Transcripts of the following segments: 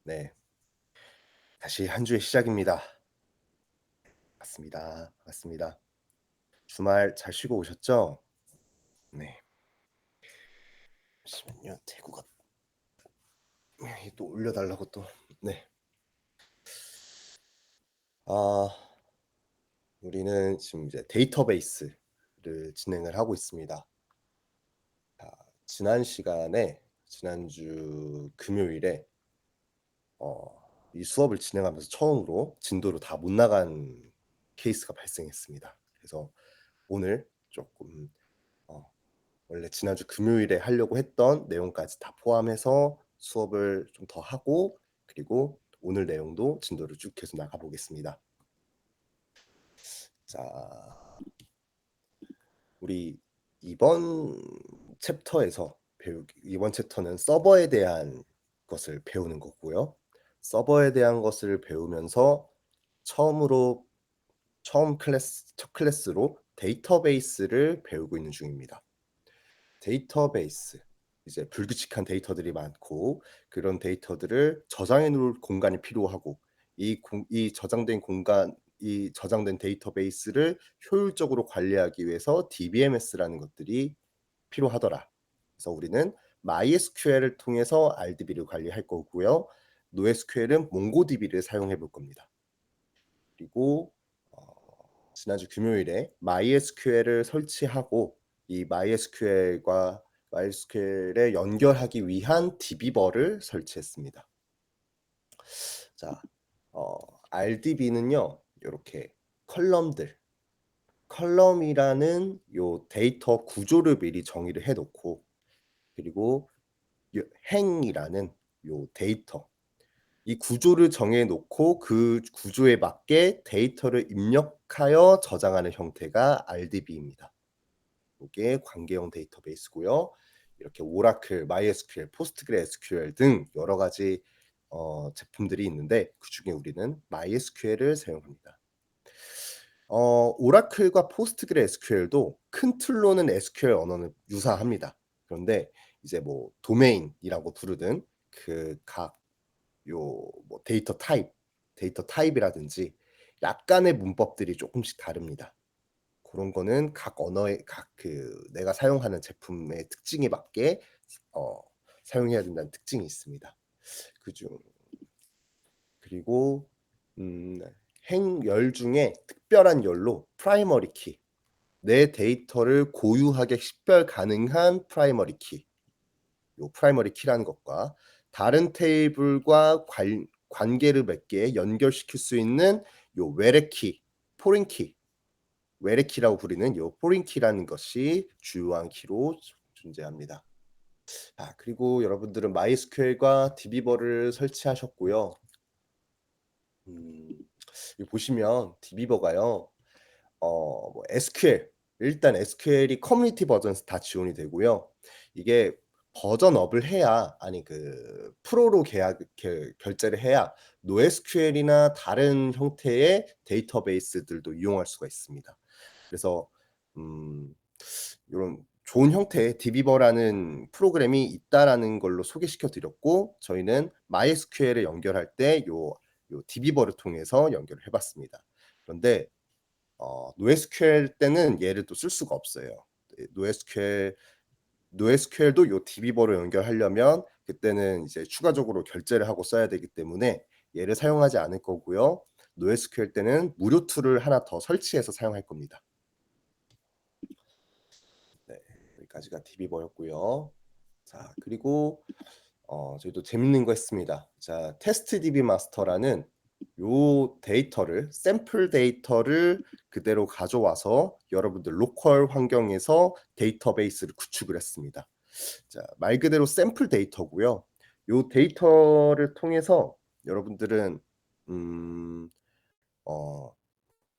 네. 다시 한 주의 시작입니다. 맞습니다. 맞습니다. 주말 잘 쉬고 오셨죠? 네. 잠시만요. 대구가 또 올려달라고 또. 네. 아, 우리는 지금 이제 데이터베이스를 진행을 하고 있습니다. 지난 시간에 지난주 금요일에 이 수업을 진행하면서 처음으로 진도로 다 못 나간 케이스가 발생했습니다. 그래서 오늘 조금 어, 원래 지난주 금요일에 하려고 했던 내용까지 다 포함해서 수업을 좀 더 하고, 그리고 오늘 내용도 진도를 쭉 계속 나가보겠습니다. 자, 우리 이번 이번 챕터는 서버에 대한 것을 배우는 거고요. 서버에 대한 것을 배우면서 첫 클래스로 데이터베이스를 배우고 있는 중입니다. 데이터베이스, 이제 불규칙한 데이터들이 많고, 그런 데이터들을 저장해 놓을 공간이 필요하고, 이 저장된 데이터베이스를 효율적으로 관리하기 위해서 DBMS라는 것들이 필요하더라. 그래서 우리는 MySQL을 통해서 RDB를 관리할 거고요. NoSQL은 MongoDB를 사용해 볼 겁니다. 그리고 지난주 금요일에 MySQL을 설치하고, 이 MySQL에 연결하기 위한 DB버를 설치했습니다. 자, RDB는요, 이렇게 컬럼이라는 요 데이터 구조를 미리 정의를 해놓고, 그리고 행이라는 요 데이터, 이 구조를 정해놓고 그 구조에 맞게 데이터를 입력하여 저장하는 형태가 RDB입니다. 이게 관계형 데이터베이스고요. 이렇게 오라클, MySQL, 포스트그레SQL 등 여러 가지 제품들이 있는데, 그중에 우리는 MySQL을 사용합니다. 오라클과 포스트그레SQL도 큰 틀로는 SQL 언어는 유사합니다. 그런데 이제 뭐 도메인이라고 부르는 그 각 요 뭐 데이터 타입이라든지 약간의 문법들이 조금씩 다릅니다. 그런 거는 각 언어의 내가 사용하는 제품의 특징에 맞게 어 사용해야 된다는 특징이 있습니다. 그중 그리고 행열 중에 특별한 열로 프라이머리 키, 내 데이터를 고유하게 식별 가능한 프라이머리 키, 요 프라이머리 키라는 것과 다른 테이블과 관계를 맺게 연결시킬 수 있는 요 외래 키, 포린 키, 외래 키라고 부르는 요 포린 키라는 것이 주요한 키로 존재합니다. 그리고 여러분들은 MySQL과 DB버를 설치하셨고요. 여기 보시면 DB버가요. 뭐 일단 SQL이 커뮤니티 버전 다 지원이 되고요. 이게 버전업을 해야, 아니 프로로 결제를 해야 NoSQL이나 다른 형태의 데이터베이스들도 이용할 수가 있습니다. 그래서 이런 좋은 형태의 DB버라는 프로그램이 있다라는 걸로 소개시켜 드렸고, 저희는 MySQL에 연결할 때 요 DB버를 통해서 연결을 해봤습니다. 그런데 NoSQL 때는 얘를 또 쓸 수가 없어요. NoSQL도 요 DB버로 연결하려면 그때는 이제 추가적으로 결제를 하고 써야 되기 때문에 얘를 사용하지 않을 거고요. NoSQL 때는 무료 툴을 하나 더 설치해서 사용할 겁니다. 네, 여기까지가 DB버였고요. 자, 그리고 저희도 재밌는 거 했습니다. 자, 테스트 DB 마스터라는 요 샘플 데이터를 그대로 가져와서 여러분들 로컬 환경에서 데이터베이스를 구축을 했습니다. 자, 말 그대로 샘플 데이터고요. 요 데이터를 통해서 여러분들은 어,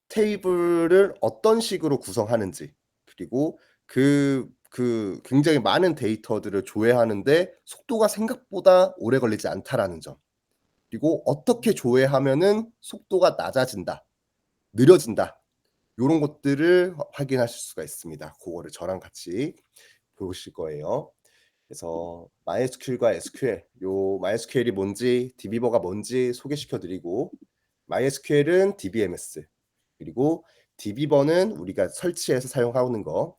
테이블을 어떤 식으로 구성하는지, 그리고 굉장히 많은 데이터들을 조회하는데 속도가 생각보다 오래 걸리지 않다라는 점, 그리고 어떻게 조회하면은 속도가 느려진다, 요런 것들을 확인하실 수가 있습니다. 그거를 저랑 같이 보실 거예요. 그래서 MySQL과 SQL, 요 MySQL이 뭔지, DB버가 뭔지 소개시켜 드리고, MySQL은 DBMS, 그리고 DB버는 우리가 설치해서 사용하는 거.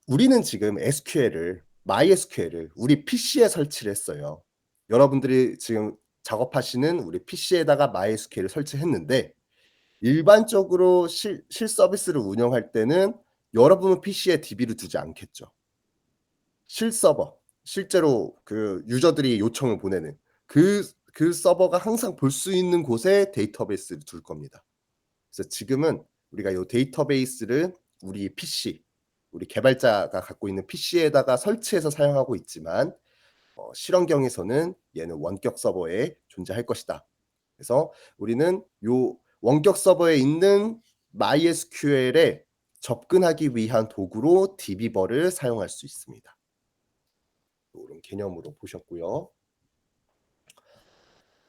우리는 지금 SQL을 MySQL을 우리 PC에 설치를 했어요. 여러분들이 지금 작업하시는 우리 PC에다가 MySQL을 설치했는데 일반적으로 실서비스를 운영할 때는 여러분 PC에 DB를 두지 않겠죠. 실서버, 실제로 그 유저들이 요청을 보내는 그 서버가 항상 볼 수 있는 곳에 데이터베이스를 둘 겁니다. 그래서 지금은 우리가 요 데이터베이스를 우리 PC, 우리 개발자가 갖고 있는 PC에다가 설치해서 사용하고 있지만 실험경에서는 얘는 원격 서버에 존재할 것이다. 그래서 우리는 요 원격 서버에 있는 MySQL에 접근하기 위한 도구로 DB버를 사용할 수 있습니다. 이런 개념으로 보셨고요.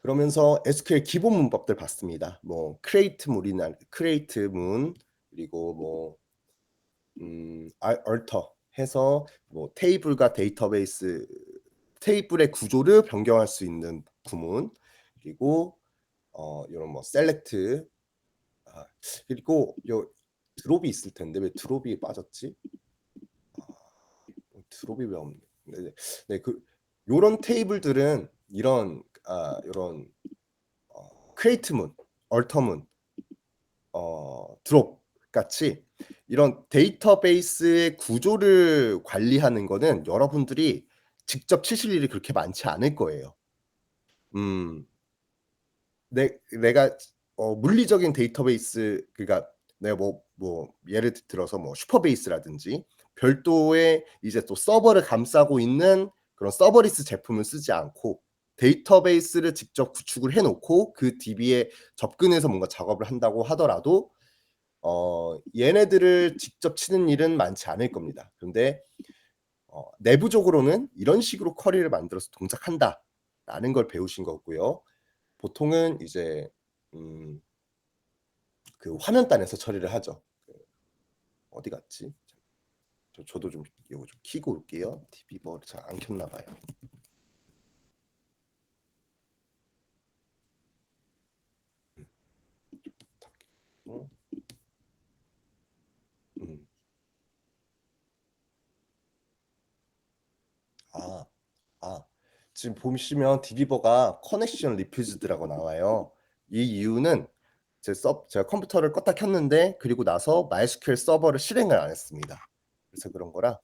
그러면서 SQL 기본 문법들 봤습니다. 뭐 create 문, 그리고 뭐 alter 해서 뭐 테이블과 데이터베이스 테이블의 구조를 변경할 수 있는 구문, 그리고 이런 뭐 select, 그리고 요 드롭이 있을 텐데 왜 드롭이 빠졌지? 드롭이 왜 없네. 네, 네, 그 요런 테이블들은 요런 create문, alter문, 드롭 같이 이런 데이터베이스의 구조를 관리하는 거는 여러분들이 직접 치실 일이 그렇게 많지 않을 거예요. 음. 내가 물리적인 데이터베이스, 그러니까 내가 뭐 예를 들어서 뭐 슈퍼베이스라든지 별도의 이제 또 서버를 감싸고 있는 그런 서버리스 제품을 쓰지 않고 데이터베이스를 직접 구축을 해 놓고 그 DB에 접근해서 뭔가 작업을 한다고 하더라도 얘네들을 직접 치는 일은 많지 않을 겁니다. 그런데 내부적으로는 이런 식으로 쿼리를 만들어서 동작한다라는 걸 배우신 거고요. 보통은 이제 음 그 화면단에서 처리를 하죠. 어디 갔지? 저도 좀 이거 좀 켜고 올게요. TV버를 잘 안 켰나 봐요. 어? 음. 아, 아. 지금 보시면 디비버가 커넥션 리퓨즈드라고 나와요. 이 이유는 제가 컴퓨터를 껐다 켰는데 그리고 나서 MySQL 서버를 실행을 안 했습니다. 그래서 그런 거라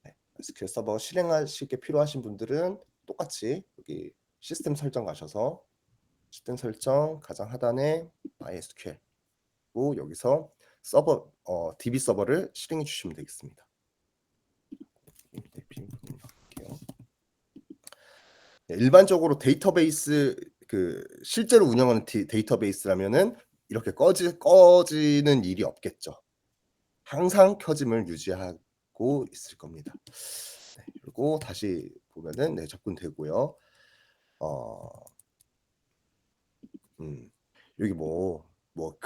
MySQL 서버 실행하실 게 필요하신 분들은 똑같이 여기 시스템 설정 가셔서 시스템 설정 가장 하단에 MySQL 고 여기서 서버 DB 서버를 실행해 주시면 되겠습니다. 일반적으로 데이터베이스 실제로 운영하는 데이터베이스라면은 이렇게 꺼지는 일이 없겠죠. 항상 켜짐을 유지하고 있을 겁니다. 네, 그리고 다시 보면은 네, 접근되고요. 어, 여기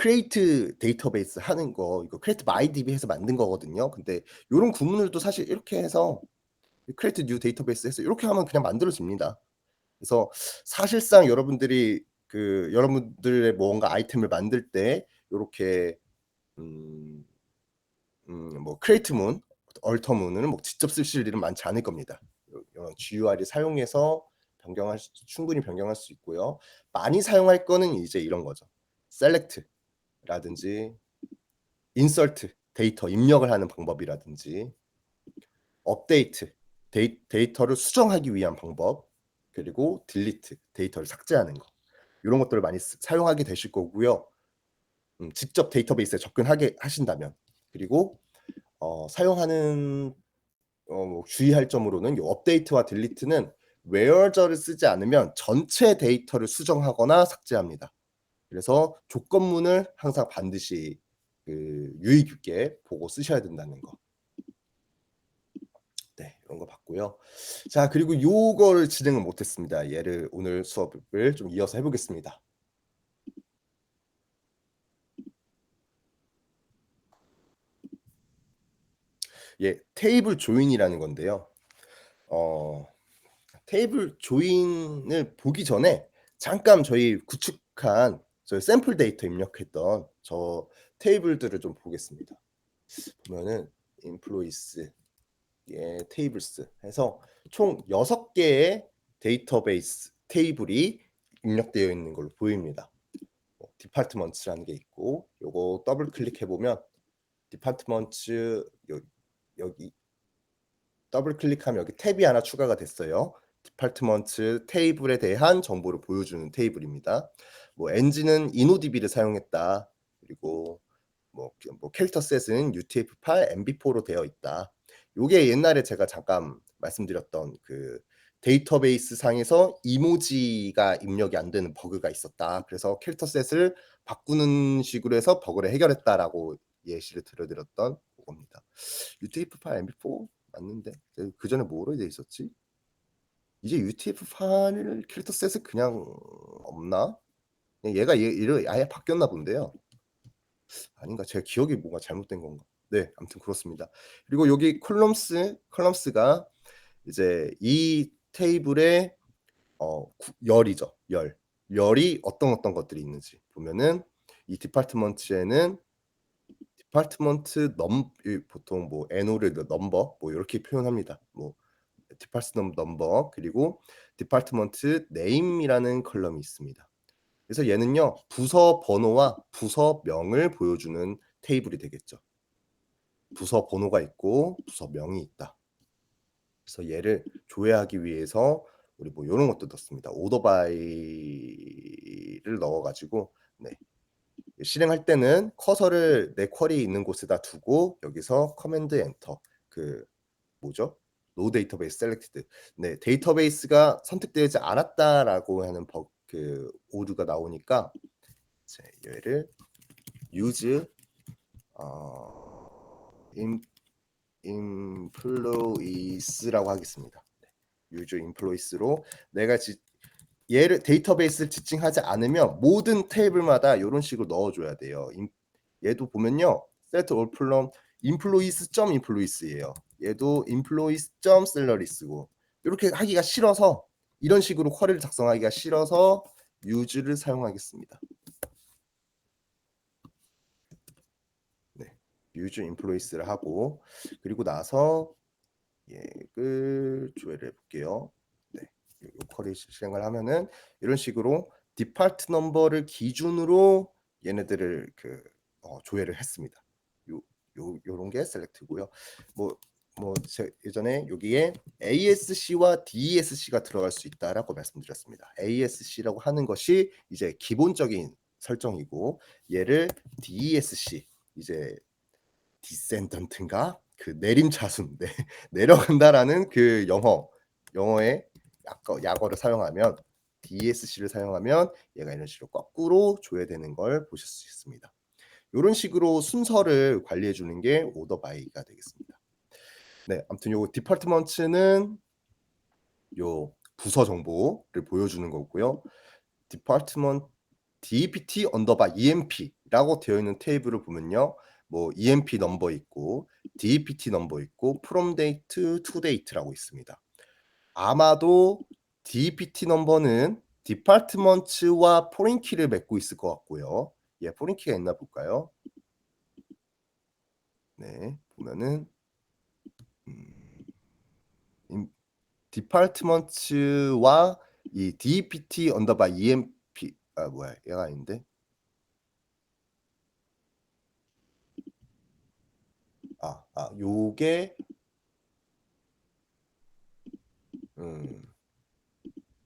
create 데이터베이스 하는 거 이거 create MyDB 해서 만든 거거든요. 근데 요런 구문들도 사실 이렇게 해서 create new database 해서 이렇게 하면 그냥 만들어집니다. 그래서 사실상 여러분들의 뭔가 아이템을 만들 때 요렇게 음 뭐 create문, alter문은 뭐 직접 쓰실 일은 많지 않을 겁니다. 이런 GUI를 사용해서 충분히 변경할 수 있고요. 많이 사용할 거는 이제 이런 거죠. select라든지 insert, 데이터 입력을 하는 방법이라든지 update, 데이터를 수정하기 위한 방법, 그리고 delete, 데이터를 삭제하는 거. 이런 것들을 많이 사용하게 되실 거고요. 직접 데이터베이스에 접근하게 하신다면. 그리고 사용하는 뭐 주의할 점으로는 이 업데이트와 딜리트는 where저를 쓰지 않으면 전체 데이터를 수정하거나 삭제합니다. 그래서 조건문을 항상 반드시 유의 깊게 보고 쓰셔야 된다는 거. 네, 이런 거 봤고요. 자, 그리고 요거를 진행을 못했습니다. 얘를 오늘 수업을 좀 이어서 해보겠습니다. 예, 테이블 조인이라는 건데요. 어 테이블 조인을 보기 전에 잠깐 저희 구축한 저희 샘플 데이터 입력했던 저 테이블들을 좀 보겠습니다. 보면은 employees 예, tables 해서 총 6개의 데이터베이스 테이블이 입력되어 있는 걸로 보입니다. 디파트먼트라는 게 있고 요거 더블 클릭해 보면 디파트먼트 여기 더블 클릭하면 여기 탭이 하나 추가가 됐어요. 디파트먼트 테이블에 대한 정보를 보여주는 테이블입니다. 뭐 엔진은 이노디비를 사용했다. 그리고 뭐 캐릭터 셋은 UTF-8 MB4로 되어 있다. 요게 옛날에 제가 잠깐 말씀드렸던 그 데이터베이스 상에서 이모지가 입력이 안 되는 버그가 있었다. 그래서 캐릭터 셋을 바꾸는 식으로 해서 버그를 해결했다라고 예시를 들어드렸던 그겁니다. UTF-8 MB4 맞는데 그 전에 뭐로 돼 있었지? 이제 UTF-8 캐릭터 셋은 그냥 없나? 얘가 얘를 아예 바뀌었나 본데요. 아닌가? 제 기억이 뭔가 잘못된 건가? 네, 아무튼 그렇습니다. 그리고 여기 컬럼스가 이제 이 테이블에 열이죠. 열이 어떤 것들이 있는지 보면은 이 디파트먼트에는 디파트먼트 보통 뭐 NO를 넘버 뭐 이렇게 표현합니다. 뭐 디파트먼트 넘버 그리고 디파트먼트 네임이라는 컬럼이 있습니다. 그래서 얘는요 부서 번호와 부서명을 보여주는 테이블이 되겠죠. 부서 번호가 있고 부서명이 있다. 그래서 얘를 조회하기 위해서 우리 뭐 이런 것도 넣습니다. 오더바이를 넣어가지고 네. 실행할 때는 커서를 내 쿼리 있는 곳에다 두고 여기서 커맨드 엔터 그 뭐죠? 노 데이터베이스 셀렉티드. 네, 데이터베이스가 선택되지 않았다라고 하는 그 오류가 나오니까 얘를 use employees라고 하겠습니다. use employees로 내가 얘를 데이터베이스를 지칭하지 않으면 모든 테이블마다 이런 식으로 넣어줘야 돼요. 얘도 보면요, set all from employees.employees예요. 얘도 employees.salaryes고 이렇게 하기가 싫어서 이런 식으로 쿼리를 작성하기가 싫어서 use를 사용하겠습니다. 네, use employees를 하고 그리고 나서 조회를 해볼게요. 네, 이 쿼리 실행을 하면은 이런 식으로 디파트 넘버를 기준으로 얘네들을 조회를 했습니다. 요런 게 셀렉트고요. 제 예전에 여기에 ASC와 DESC가 들어갈 수 있다라고 말씀드렸습니다. ASC라고 하는 것이 이제 기본적인 설정이고 얘를 DESC 이제 디센던트인가 그 내림차순 네, 내려간다라는 그 영어의 약어를 사용하면 DSC를 사용하면 얘가 이런 식으로 거꾸로 조회되는 걸 보실 수 있습니다. 이런 식으로 순서를 관리해 주는 게 오더 바이가 되겠습니다. 네, 아무튼 요 디파트먼트는 요 부서 정보를 보여주는 거고요. 디파트먼트 DPT 언더바 EMP라고 되어 있는 테이블을 보면요. 뭐 EMP 넘버 있고 DPT 넘버 있고 from date to date라고 있습니다. 아마도 DPT 넘버는 디파트먼트와 포린 키를 맺고 있을 것 같고요. 예, 포린 키가 있나 볼까요? 네, 보면은 디파트먼트와 이 DPT 언더바 EMP 뭐야 얘가 아닌데 요게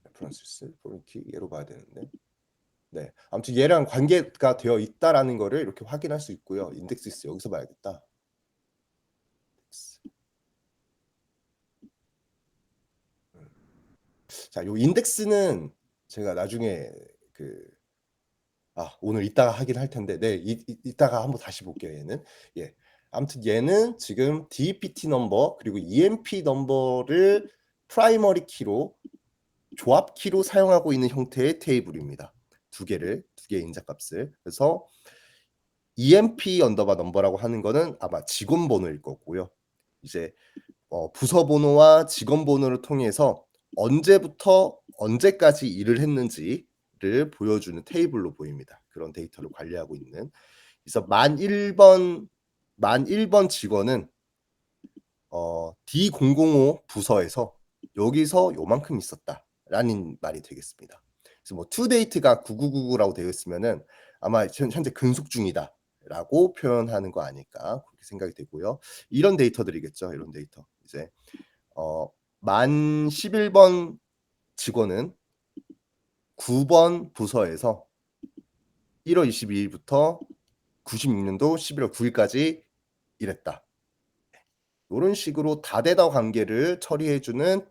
레퍼런스 포인트 얘로 봐야 되는데 네 아무튼 얘랑 관계가 되어 있다라는 거를 이렇게 확인할 수 있고요. 인덱스 여기서 봐야겠다. 자, 요 인덱스는 제가 나중에 오늘 이따가 하긴 할 텐데 네 이따가 한번 다시 볼게요. 얘는 예 아무튼 얘는 지금 DPT 넘버 그리고 EMP 넘버를 프라이머리 키로 조합 키로 사용하고 있는 형태의 테이블입니다. 두 개의 인자값을. 그래서 EMP 언더바 넘버라고 하는 거는 아마 직원 번호일 거고요. 이제 부서 번호와 직원 번호를 통해서 언제부터 언제까지 일을 했는지를 보여주는 테이블로 보입니다. 그런 데이터를 관리하고 있는. 그래서 만 1번 직원은 D005 부서에서 여기서 요만큼 있었다라는 말이 되겠습니다. 그래서 뭐 to date가 9999라고 되어 있으면은 아마 현재 근속 중이다라고 표현하는 거 아닐까 그렇게 생각이 되고요. 이런 데이터들이겠죠. 이런 데이터. 이제 만 11번 직원은 9번 부서에서 1월 22일부터 96년도 11월 9일까지 일했다. 요런 식으로 다대다 관계를 처리해 주는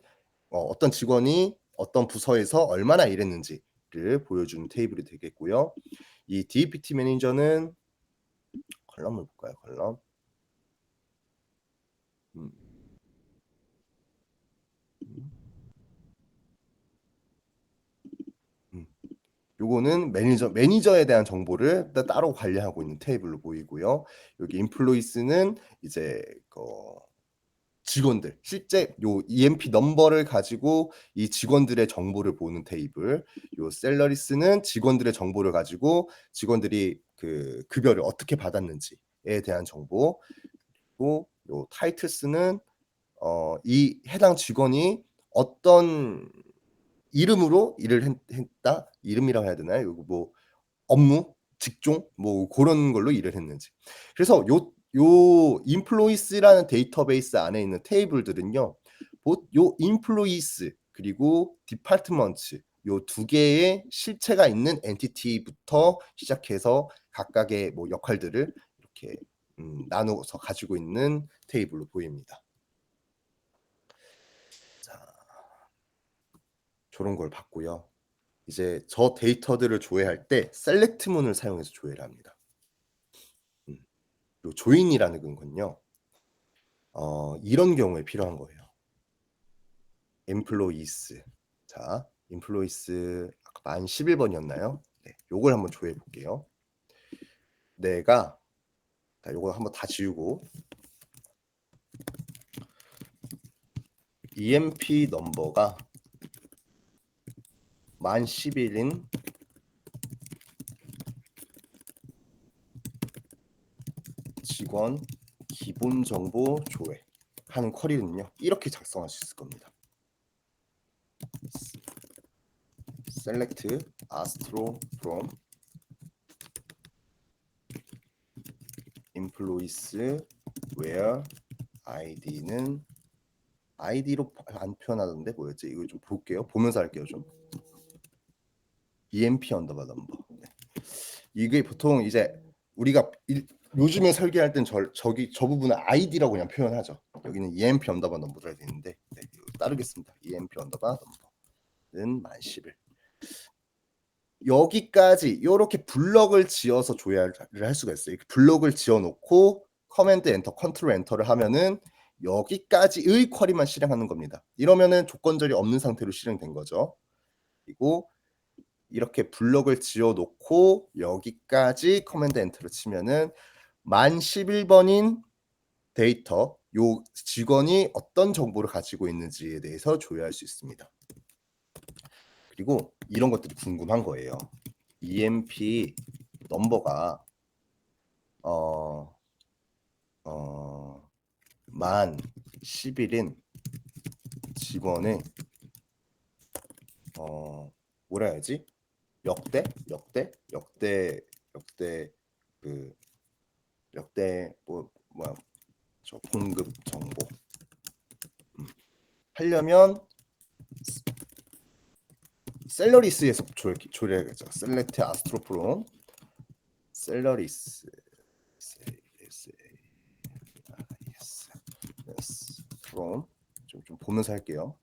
어떤 직원이 어떤 부서에서 얼마나 일했는지를 보여주는 테이블이 되겠고요. 이 DPT 매니저는 컬럼을 볼까요? 컬럼. 음. 음. 음. 요거는 매니저에 대한 정보를 따로 관리하고 있는 테이블로 보이고요. 여기 인플루이스는 이제 직원들 실제 요 EMP 넘버를 가지고 이 직원들의 정보를 보는 테이블, 요 셀러리스는 직원들의 정보를 가지고 직원들이 그 급여를 어떻게 받았는지에 대한 정보, 그리고 요 타이틀스는 이 해당 직원이 어떤 이름으로 일을 했다, 이름이라고 해야 되나요? 요거 뭐 업무, 직종 뭐 고런 걸로 일을 했는지. 그래서 요 employees라는 데이터베이스 안에 있는 테이블들은요. 요 employees 그리고 departments 요 두 개의 실체가 있는 엔티티부터 시작해서 각각의 뭐 역할들을 이렇게 나누어서 가지고 있는 테이블로 보입니다. 자, 저런 걸 봤고요. 이제 저 데이터들을 조회할 때 셀렉트문을 사용해서 조회를 합니다. 음. 요 조인이라는 건요. 이런 경우에 필요한 거예요. employees. 자, employees 아까 만 11번이었나요? 네, 요걸 한번 조회해 볼게요. 내가 자, 요거 한번 다 지우고 EMP 넘버가 만 10일인 직원 기본 정보 조회 하는 쿼리는요. 이렇게 작성할 수 있을 겁니다. select astro from employees where id는 id로 안 표현하던데 뭐였지? 이거 좀 볼게요. 보면서 할게요 좀. EMP 언더바 넘버. 네. 이게 보통 이제 우리가 요즘에 설계할 땐 저 부분은 id라고 그냥 표현하죠. 여기는 EMP 언더바 넘버가 되는데 네, 따르겠습니다. EMP 언더바 넘버는 만 10일. 여기까지 이렇게 블럭을 지어서 조회를 할 수가 있어요. 이렇게 블럭을 지어놓고 커맨드 엔터, 컨트롤 엔터를 하면은 여기까지의 쿼리만 실행하는 겁니다. 이러면은 조건절이 없는 상태로 실행된 거죠. 그리고 이렇게 블럭을 지어놓고 여기까지 커맨드 엔터를 치면은 만 11번인 데이터, 요 직원이 어떤 정보를 가지고 있는지에 대해서 조회할 수 있습니다. 그리고 이런 것들이 궁금한 거예요. EMP 넘버가 만 10일인 직원의 뭐라 해야지? 역대 뭐야 저 공급 정보 하려면 셀러리스에서 조례하겠죠. 셀렉트 아스트로프롬 셀러리스 from 좀 보면서 할게요.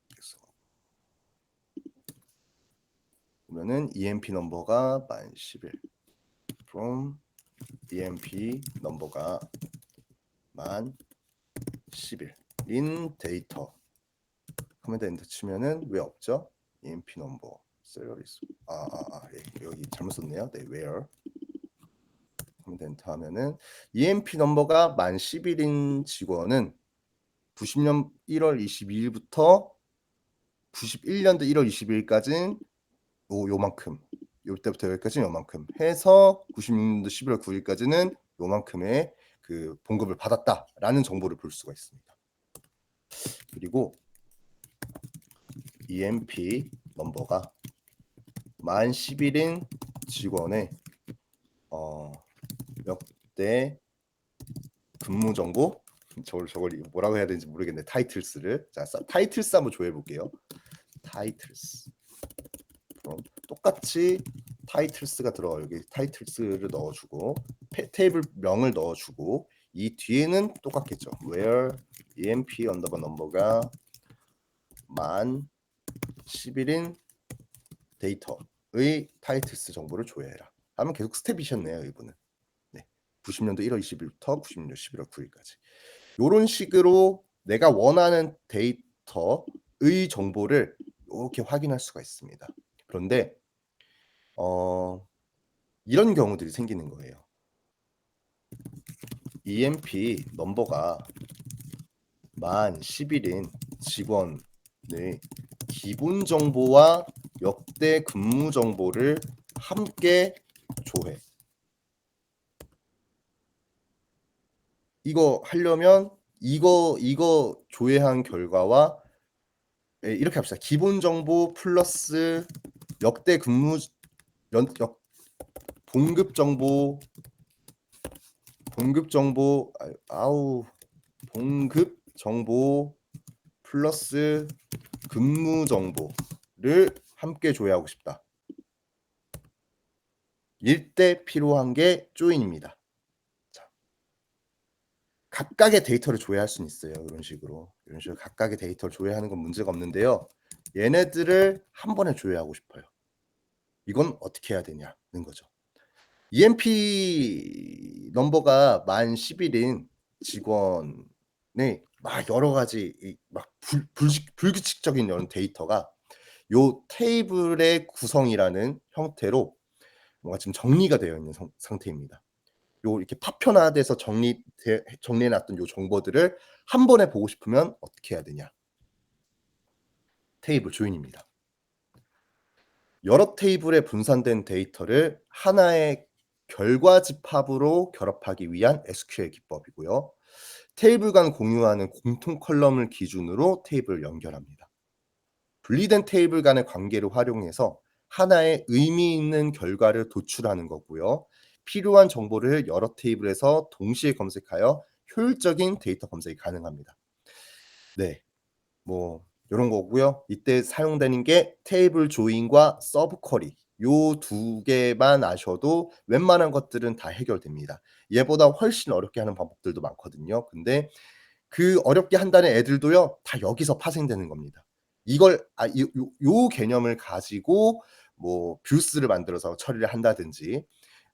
그래서 보면은 EMP 넘버가 만 10일 from EMP 넘버가 만 10일인 데이터 커맨드 엔터 치면은 왜 없죠? EMP 넘버 셀러리스 예, 여기 잘못 썼네요. 네, where 커맨드 엔터 하면은 EMP 넘버가 만 10일인 직원은 90년 1월 22일부터 91년도 1월 22일까지는 요만큼, 요때부터 여기까지는 요만큼 해서 96년도 11월 9일까지는 요만큼의 그 봉급을 받았다라는 정보를 볼 수가 있습니다. 그리고 EMP 넘버가 만 10일인 직원의 역대 근무 정보, 저걸 뭐라고 해야 되는지 모르겠네. 타이틀스를, 자, 타이틀스 한번 조회해 볼게요. 타이틀스, 똑같이 타이틀스가 들어가. 여기 타이틀스를 넣어주고 테이블 명을 넣어주고 이 뒤에는 똑같겠죠. where emp 언더바 넘버가 만 10일인 데이터의 타이틀스 정보를 조회해라 하면 계속 스텝이셨네요. 이분은. 네, 90년도 1월 20일부터 90년도 11월 9일까지 이런 식으로 내가 원하는 데이터의 정보를 이렇게 확인할 수가 있습니다. 그런데 이런 경우들이 생기는 거예요. EMP 넘버가 만 10일인 직원의 기본 정보와 역대 근무 정보를 함께 조회. 이거 하려면 이거 조회한 결과와 이렇게 합시다. 기본 정보 플러스 역대 근무 봉급 정보 플러스 근무 정보를 함께 조회하고 싶다. 일대 필요한 게 조인입니다. 자, 각각의 데이터를 조회할 수는 있어요. 이런 식으로 각각의 데이터를 조회하는 건 문제가 없는데요. 얘네들을 한 번에 조회하고 싶어요. 이건 어떻게 해야 되냐는 거죠. EMP 넘버가 만 10일인 직원의 막 여러 가지 막 불규칙적인 이런 데이터가 요 테이블의 구성이라는 형태로 뭔가 지금 정리가 되어 있는 상태입니다. 요 이렇게 파편화돼서 정리해 놨던 요 정보들을 한 번에 보고 싶으면 어떻게 해야 되냐? 테이블 조인입니다. 여러 테이블에 분산된 데이터를 하나의 결과 집합으로 결합하기 위한 SQL 기법이고요. 테이블 간 공유하는 공통 컬럼을 기준으로 테이블을 연결합니다. 분리된 테이블 간의 관계를 활용해서 하나의 의미 있는 결과를 도출하는 거고요. 필요한 정보를 여러 테이블에서 동시에 검색하여 효율적인 데이터 검색이 가능합니다. 네, 뭐 이런 거고요. 이때 사용되는 게 테이블 조인과 서브 쿼리 요 두 개만 아셔도 웬만한 것들은 다 해결됩니다. 얘보다 훨씬 어렵게 하는 방법들도 많거든요. 근데 그 어렵게 한다는 애들도요, 다 여기서 파생되는 겁니다. 이걸 요 개념을 가지고 뭐 뷰스를 만들어서 처리를 한다든지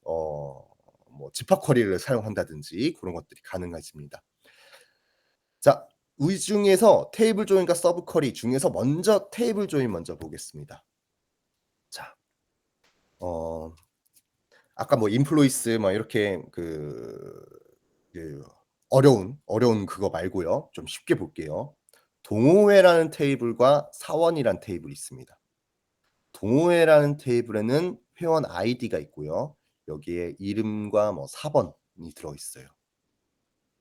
뭐 집합 쿼리를 사용한다든지 그런 것들이 가능해집니다. 자, 이 중에서 테이블 조인과 서브 쿼리 중에서 먼저 테이블 조인 먼저 보겠습니다. 자, 아까 뭐 인플루이스 막 이렇게 그 어려운 그거 말고요. 좀 쉽게 볼게요. 동호회라는 테이블과 사원이란 테이블이 있습니다. 동호회라는 테이블에는 회원 아이디가 있고요. 여기에 이름과 뭐 사번이 들어 있어요.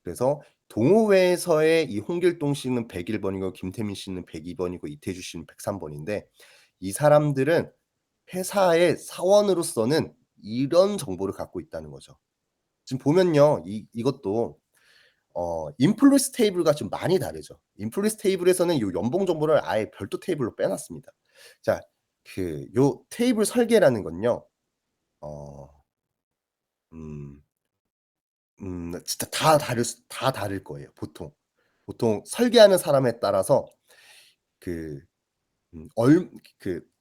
그래서 동호회에서의 이 홍길동 씨는 101번이고 김태민 씨는 102번이고 이태주 씨는 103번인데 이 사람들은 회사의 사원으로서는 이런 정보를 갖고 있다는 거죠. 지금 보면요. 이것도 인플루언스 테이블과 좀 많이 다르죠. 인플루언스 테이블에서는 요 연봉 정보를 아예 별도 테이블로 빼 놨습니다. 자, 요 테이블 설계라는 건요. 진짜 다 다를 거예요, 보통. 보통 설계하는 사람에 따라서 그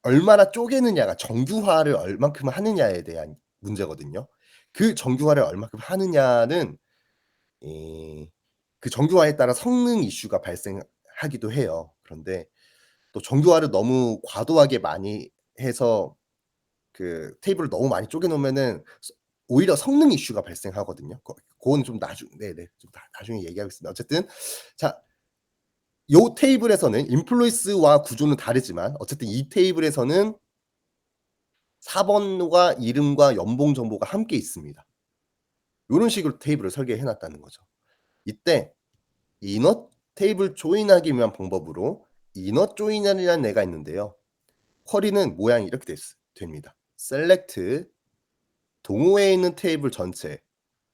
얼마나 쪼개느냐가 정규화를 얼만큼 하느냐에 대한 문제거든요. 그 정규화를 얼마큼 하느냐는 그 정규화에 따라 성능 이슈가 발생하기도 해요. 그런데 또 정규화를 너무 과도하게 많이 해서 그 테이블을 너무 많이 쪼개 놓으면은 오히려 성능 이슈가 발생하거든요. 그건 좀 네네. 좀 나중에 얘기하겠습니다. 어쨌든 자, 요 테이블에서는 인플루이스와 구조는 다르지만 어쨌든 이 테이블에서는 4 번과 이름과 연봉 정보가 함께 있습니다. 요런 식으로 테이블을 설계해 놨다는 거죠. 이때 이너 테이블 조인하기 위한 방법으로 이너 조인이라는 애가 있는데요. 쿼리는 모양이 이렇게 됩니다. select 동호회에 있는 테이블 전체,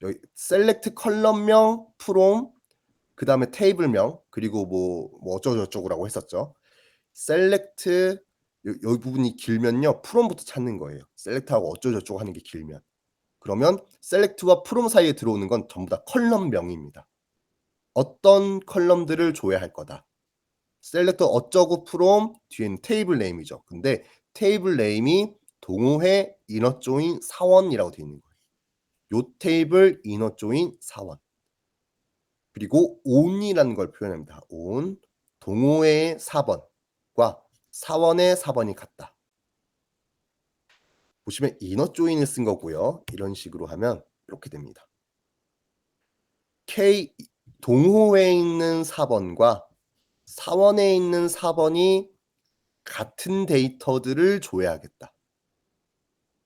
여기 select 컬럼명 from 그다음에 테이블명 그리고 뭐 어쩌고저쩌고라고 했었죠. select 여기 부분이 길면요. from부터 찾는 거예요. select하고 어쩌고저쩌고 하는 게 길면. 그러면 select와 from 사이에 들어오는 건 전부 다 컬럼명입니다. 어떤 컬럼들을 줘야 할 거다. select 어쩌고 from 뒤에는 테이블 네임이죠. 근데 테이블 네임이 동호회 이너 조인 사원이라고 되어 있는 거예요. 요 테이블 이너 조인 사원. 그리고 on이라는 걸 표현합니다. on 동호회의 4번과 사원의 4번이 같다. 보시면 이너 조인을 쓴 거고요. 이런 식으로 하면 이렇게 됩니다. K 동호회에 있는 4번과 사원에 있는 4번이 같은 데이터들을 줘야겠다.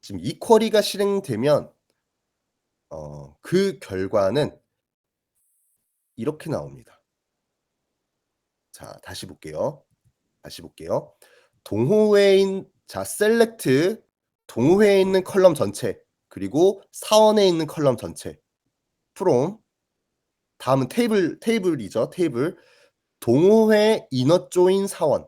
지금 이 쿼리가 실행되면 그 결과는 이렇게 나옵니다. 자, 다시 볼게요. 동호회인 select 동호회에 있는 컬럼 전체 그리고 사원에 있는 컬럼 전체 from 다음은 테이블이죠. 테이블 동호회 이너 조인 사원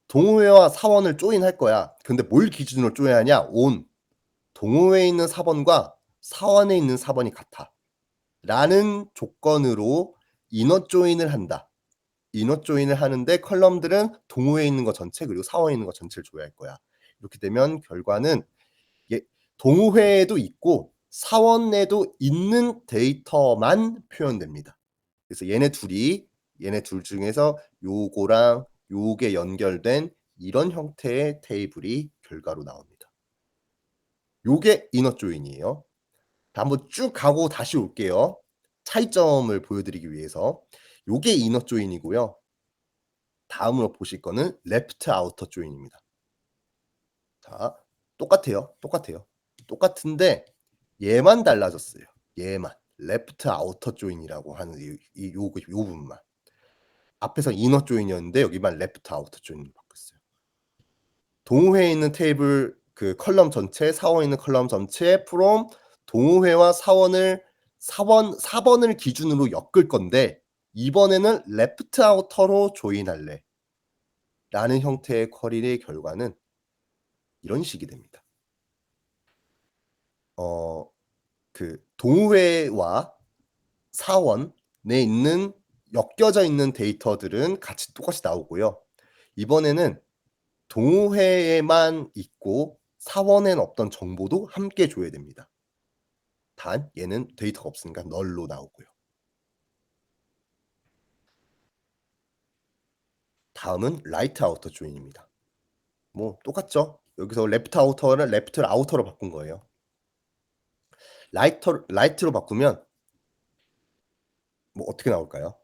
동호회와 사원을 조인할 거야. 근데 뭘 기준으로 조인하냐? on 동호회에 있는 4번과 사원에 있는 4번이 같아. 라는 조건으로 이너 조인을 한다. 이너 조인을 하는데 컬럼들은 동호회에 있는 거 전체 그리고 사원에 있는 거 전체를 줘야 할 거야. 이렇게 되면 결과는 동호회에도 있고 사원에도 있는 데이터만 표현됩니다. 그래서 얘네 둘 중에서 요거랑 요게 연결된 이런 형태의 테이블이 결과로 나옵니다. 요게 이너 조인이에요. 한번 쭉 가고 다시 올게요. 차이점을 보여드리기 위해서. 요게 이너 조인이고요. 다음으로 보실 거는 레프트 아우터 조인입니다. 자, 똑같아요. 똑같은데 얘만 달라졌어요. 얘만. 레프트 아우터 조인이라고 하는 요 부분만. 앞에서 이너 조인이었는데 여기만 레프트 아우터 조인으로 바뀌었어요. 동호회에 있는 테이블 그 컬럼 전체, 사원에 있는 컬럼 전체 from 동호회와 사원을 4번을 기준으로 엮을 건데 이번에는 레프트 아우터로 조인할래. 라는 형태의 쿼리의 결과는 이런 식이 됩니다. 그 동호회와 사원에 있는 엮여져 있는 데이터들은 같이 똑같이 나오고요. 이번에는 동호회에만 있고 사원엔 없던 정보도 함께 줘야 됩니다. 단 얘는 데이터가 없으니까 널로 나오고요. 다음은 라이트 아우터 조인입니다. 뭐 똑같죠? 여기서 레프트 아우터를 레프트 아우터로 바꾼 거예요. 라이트로 바꾸면 뭐 어떻게 나올까요?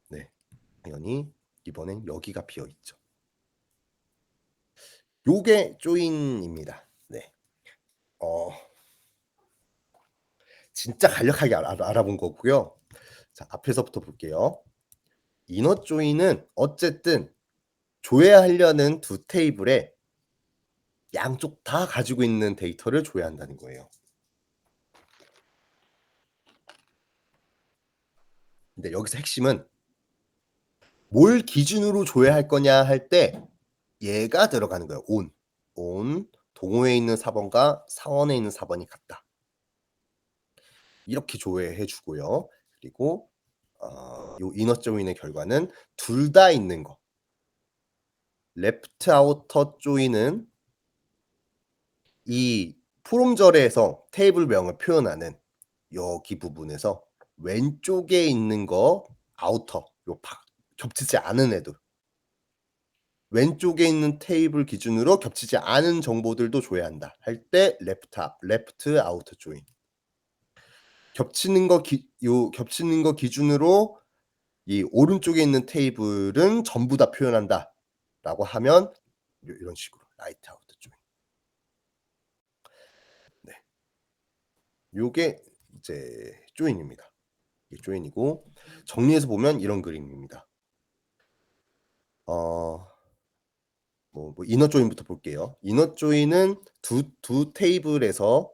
네. 당연히 이번엔 여기가 비어 있죠. 요게 조인입니다. 네. 진짜 간략하게 알아본 거고요. 자, 앞에서부터 볼게요. 이너 조인은 어쨌든 줘야 하려는 두 테이블에 양쪽 다 가지고 있는 데이터를 줘야 한다는 거예요. 근데 여기서 핵심은 뭘 기준으로 줘야 할 거냐 할 때 얘가 들어가는 거예요. on 동호회에 있는 4번과 사원에 있는 4번이 같다. 이렇게 조회해 주고요. 그리고 요 이너 조인의 결과는 둘 다 있는 거. 레프트 아우터 조인은 이 프롬절에서 테이블명을 표현하는 여기 부분에서 왼쪽에 있는 거 아우터 겹치지 않은 애들 왼쪽에 있는 테이블 기준으로 겹치지 않은 정보들도 줘야 한다 할 때 레프트 아우터 조인 겹치는 거 기준으로 이 오른쪽에 있는 테이블은 전부 다 표현한다라고 하면 이런 식으로 라이트 아우터 조인. 네. 요게 이제 조인입니다. 이게 조인이고 정리해서 보면 이런 그림입니다. 뭐 이너 조인부터 볼게요. 이너 조인은 두 테이블에서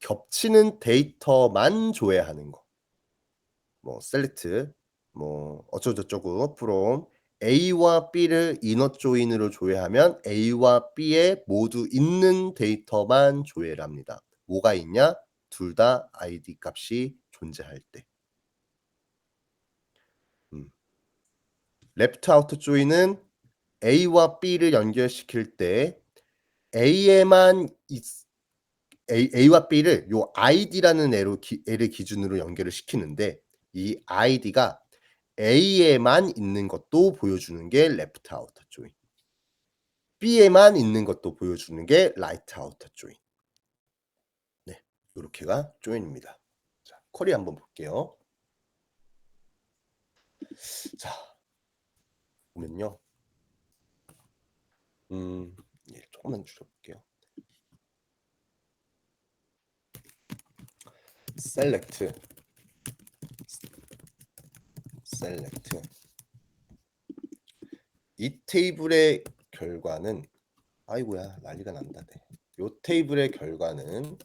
겹치는 데이터만 조회하는 거. 뭐 셀렉트 뭐 어쩌고저쩌고 from A와 B를 이너 조인으로 조회하면 A와 B에 모두 있는 데이터만 조회를 합니다. 뭐가 있냐? 둘 다 id 값이 존재할 때. 레프트 아우터 조인은 A와 B를 연결시킬 때 A에만 A와 B를 요 id라는 애를 기준으로 연결을 시키는데 이 id가 A에만 있는 것도 보여주는 게 레프트 아우터 조인. B에만 있는 것도 보여주는 게 라이트 아우터 조인. 네, 요렇게가 조인입니다. 자, 쿼리 한번 볼게요. 자, 보면요. 조금만 줄여볼게요. 셀렉트 이 테이블의 결과는 아이고야 난리가 난다. 네. 요 테이블의 결과는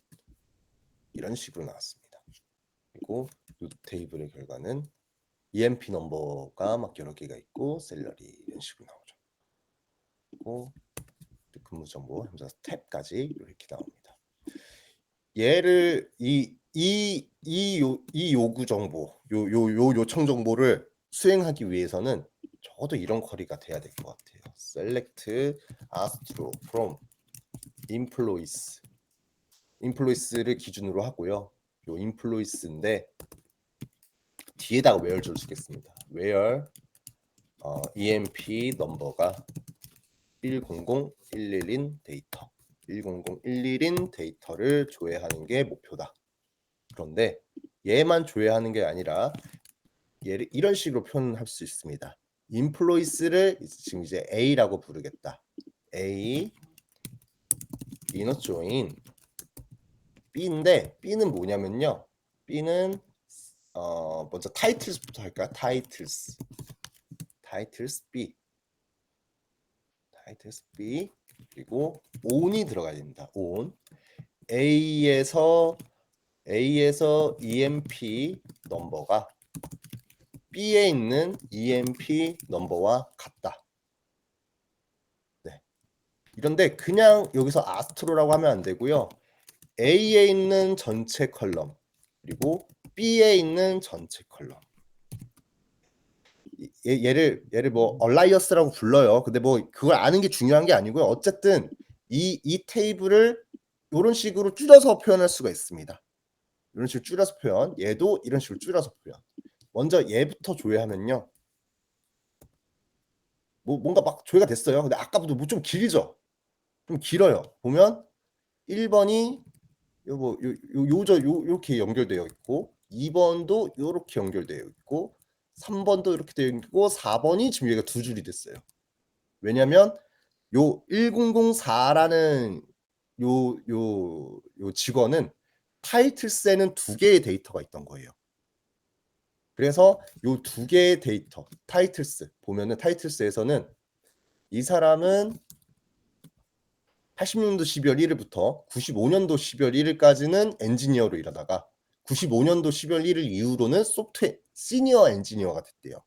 이런 식으로 나왔습니다. 그리고 요 테이블의 결과는 EMP 넘버가 막 여러 개가 있고 셀러리 이런 식으로 나오죠. 그리고 근무 정보 하면서 탭까지 이렇게 나옵니다. 얘를 이 요구 정보, 요 요청 정보를 수행하기 위해서는 적어도 이런 쿼리가 돼야 될 것 같아요. select astro from employees를 기준으로 하고요. 요 employees인데 뒤에다가 where 줄 수겠습니다. where EMP 넘버가 10011인 데이터 10011인 데이터를 조회하는 게 목표다. 그런데 얘만 조회하는 게 아니라 얘를 이런 식으로 표현할 수 있습니다. employees를 지금 이제 A라고 부르겠다. A inner join B인데 B는 뭐냐면요. B는 먼저 titles부터 할까요? titles B 그리고 on이 들어가야 됩니다. on A에서 EMP 넘버가 B에 있는 EMP 넘버와 같다. 네. 이런데 그냥 여기서 아스트로라고 하면 안 되고요. A에 있는 전체 컬럼 그리고 B에 있는 전체 컬럼. 얘를 뭐 얼라이어스라고 불러요. 근데 뭐 그걸 아는 게 중요한 게 아니고요. 어쨌든 이 테이블을 이런 식으로 줄여서 표현할 수가 있습니다. 이런 식으로 줄여서 표현. 얘도 이런 식으로 줄여서 표현. 먼저 얘부터 조회하면요. 뭔가 막 조회가 됐어요. 근데 아까보다 뭐 좀 길죠. 좀 길어요. 보면 1번이 요렇게 연결되어 있고 2번도 요렇게 연결되어 있고 3번도 이렇게 되어 있고 4번이 지금 얘가 두 줄이 됐어요. 왜냐면 요 1004라는 요 직원은 타이틀스에는 두 개의 데이터가 있던 거예요. 그래서 요 두 개의 데이터 타이틀스 보면은 타이틀스에서는 이 사람은 80년도 12월 1일부터 95년도 12월 1일까지는 엔지니어로 일하다가 95년도 12월 1일 이후로는 소프트웨어 시니어 엔지니어가 됐대요.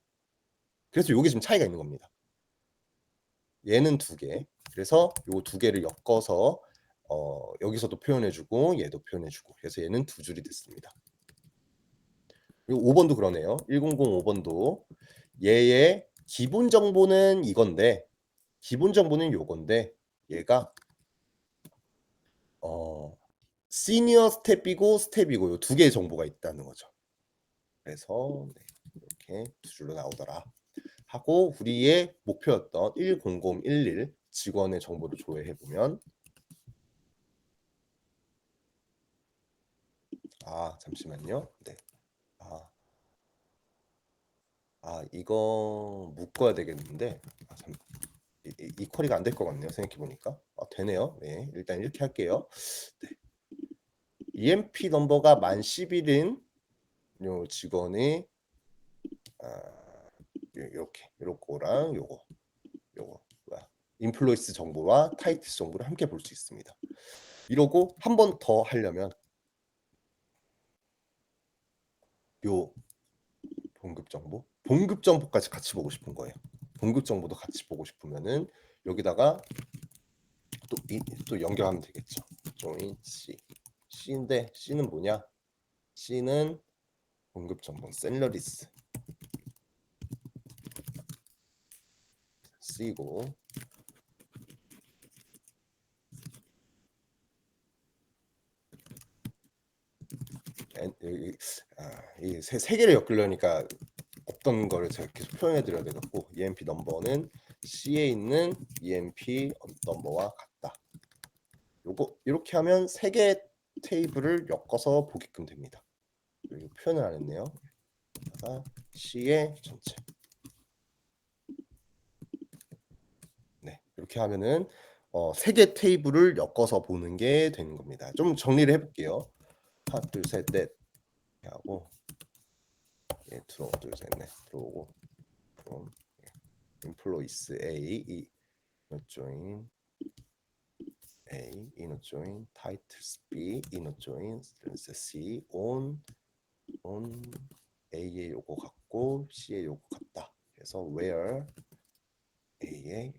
그래서 요게 지금 차이가 있는 겁니다. 얘는 두 개. 그래서 요 두 개를 엮어서 여기서도 표현해주고 얘도 표현해주고 그래서 얘는 두 줄이 됐습니다. 그리고 5번도 그러네요. 1005번도 얘의 기본 정보는 이건데 기본 정보는 요건데 얘가 시니어 스텝이고 스텝이고 요 두 개의 정보가 있다는 거죠. 그래서 네, 이렇게 두 줄로 나오더라 하고 우리의 목표였던 10011 직원의 정보를 조회해 보면 잠시만요. 네. 이거 묶어야 되겠는데 이 쿼리가 안 될 것 같네요. 생각해 보니까. 되네요. 네, 일단 이렇게 할게요. 네. EMP 넘버가 만 10일인 요 직원이 이렇게 요거랑 요거 뭐야? 인플루언스 정보와 타이틀 정보를 함께 볼 수 있습니다. 이러고 한 번 더 하려면 요 봉급 정보까지 같이 보고 싶은 거예요. 봉급 정보도 같이 보고 싶으면은 여기다가 또 연결하면 되겠죠. join C인데 C는 뭐냐? C는 봉급 정보 셀러리스 C고 이 세 개를 엮으려니까 어떤 거를 제가 계속 표현해 드려야 되겠고 EMP 넘버는 C에 있는 EMP 넘버와 같다. 요거 이렇게 하면 세 개의 테이블을 엮어서 보게끔 됩니다. 표현을 안 했네요. C의 전체. 네, 이렇게 하면은 세 개 테이블을 엮어서 보는 게 되는 겁니다. 좀 정리를 해볼게요. 하나, 둘, 셋, 넷 하고 들어오고 둘, 셋, 넷 들어오고 from employees A join A inner join titles B inner join C on A의 요거 같고 C의 요거 같다. 그래서 where A의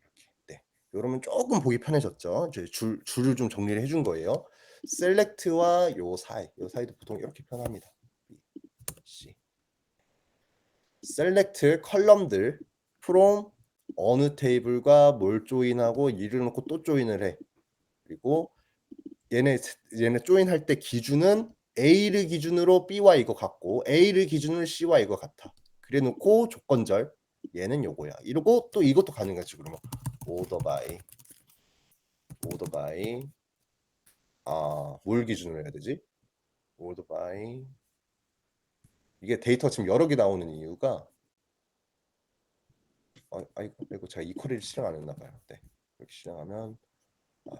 이렇게 이러면 조금 보기 편해졌죠. 이제 줄을 좀 정리를 해준 거예요. select와 요 사이도 보통 이렇게 표현합니다. B, C. select 컬럼들 from 어느 테이블과 뭘 조인하고 이를 놓고 또 조인을 해. 그리고 얘네 조인할 때 기준은 A를 기준으로 B와 이거 같고 A를 기준으로 C와 이거 같아. 그래 놓고 조건절 얘는 요거야. 이러고 또 이것도 가능하지. 그러면 order by 뭘 기준으로 해야 되지? order by 이게 데이터 지금 여러 개 나오는 이유가 이거 제가 이퀄리를 실행 안 했나 봐요. 네. 이렇게 실행하면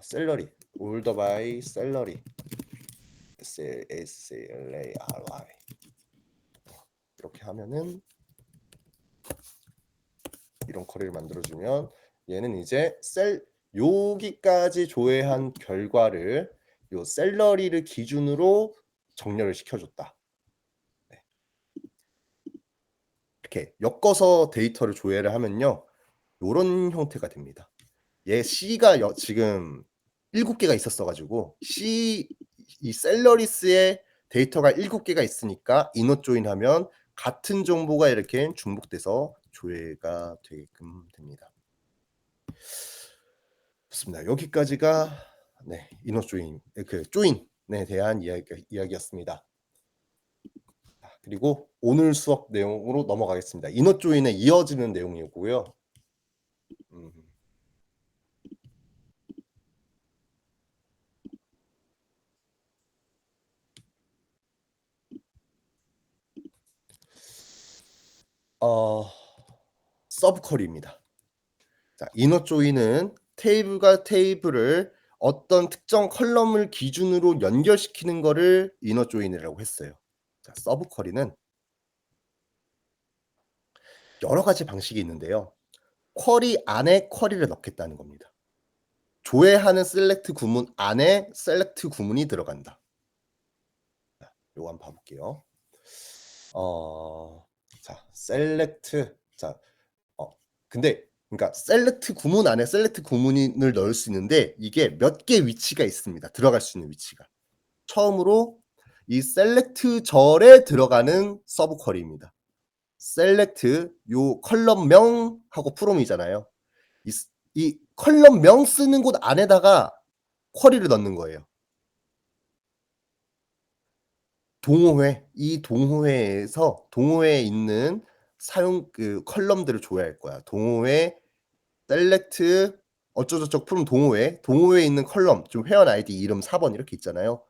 셀러리 order by 셀러리 SLARY 이렇게 하면은 이런 쿼리를 만들어주면 얘는 이제 여기까지 조회한 결과를 요 셀러리를 기준으로 정렬을 시켜줬다. 네. 이렇게 엮어서 데이터를 조회를 하면요, 이런 형태가 됩니다. 얘 C가 지금 7개가 있었어가지고 이 셀러리스의 데이터가 7개가 있으니까 이너 조인하면 같은 정보가 이렇게 중복돼서 조회가 되게끔 됩니다. 좋습니다. 여기까지가 이너 조인 조인에 대한 이야기였습니다. 그리고 오늘 수업 내용으로 넘어가겠습니다. 이너 조인에 이어지는 내용이고요. 서브 쿼리입니다. 자, 이너 조인은 테이블과 테이블을 어떤 특정 컬럼을 기준으로 연결시키는 거를 이너 조인이라고 했어요. 자, 서브 쿼리는 여러 가지 방식이 있는데요. 쿼리 안에 쿼리를 넣겠다는 겁니다. 조회하는 셀렉트 구문 안에 셀렉트 구문이 들어간다. 자, 요거 한번 봐볼게요. 자, 셀렉트. 자, 근데 그러니까 셀렉트 구문 안에 셀렉트 구문을 넣을 수 있는데 이게 몇 개 위치가 있습니다. 들어갈 수 있는 위치가. 처음으로 이 셀렉트 절에 들어가는 서브 쿼리입니다. 셀렉트 요 컬럼명하고 프롬이잖아요. 이 컬럼명 쓰는 곳 안에다가 쿼리를 넣는 거예요. 이 동호회에서 동호회에 있는 사용 컬럼들을 조회할 거야. 동호회 셀렉트 어쩌저쩌 프롬 동호회에 있는 컬럼 좀 회원 아이디 이름 4번 이렇게 있잖아요.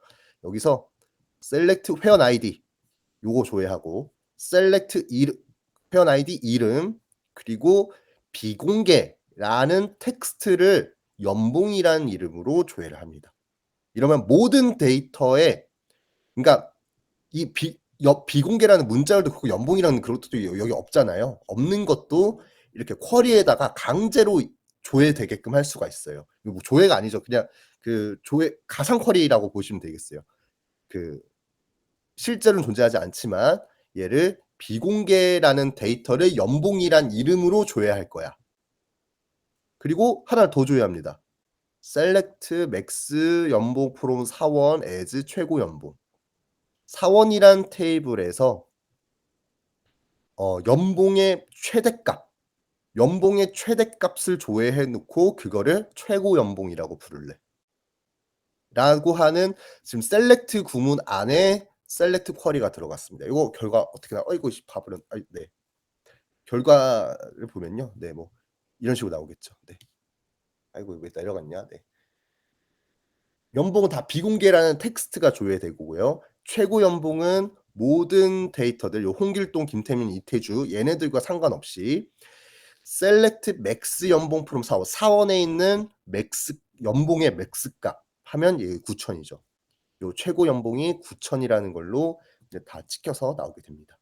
여기서 select 회원 아이디 요거 조회하고 select 회원 아이디 이름 그리고 비공개라는 텍스트를 연봉이라는 이름으로 조회를 합니다. 이러면 모든 데이터에 그러니까 이 비공개라는 문자열도 그렇고 연봉이라는 그것도 여기 없잖아요. 없는 것도 이렇게 쿼리에다가 강제로 조회되게끔 할 수가 있어요. 이거 뭐 조회가 아니죠. 그냥 그 조회 가상 쿼리라고 보시면 되겠어요. 그 실제로는 존재하지 않지만 얘를 비공개라는 데이터를 연봉이란 이름으로 조회할 거야. 그리고 하나를 더 조회합니다. select max 연봉 from 사원 as 최고 연봉. 사원이란 테이블에서 연봉의 최대값을 조회해 놓고 그거를 최고 연봉이라고 부를래. 라고 하는 지금 select 구문 안에 select 쿼리가 들어갔습니다. 이거 결과 어떻게 이거 봐버렸 네. 결과를 보면요. 네, 뭐 이런 식으로 나오겠죠. 네. 아이고 왜 내려갔냐. 네. 연봉은 다 비공개라는 텍스트가 조회되고요. 최고 연봉은 모든 데이터들 요 홍길동, 김태민, 이태주 얘네들과 상관없이 select max 연봉 from 사원 사원에 있는 맥스 연봉의 맥스 값 하면 얘 9,000이죠. 요 최고 연봉이 9,000이라는 걸로 이제 다 찍혀서 나오게 됩니다.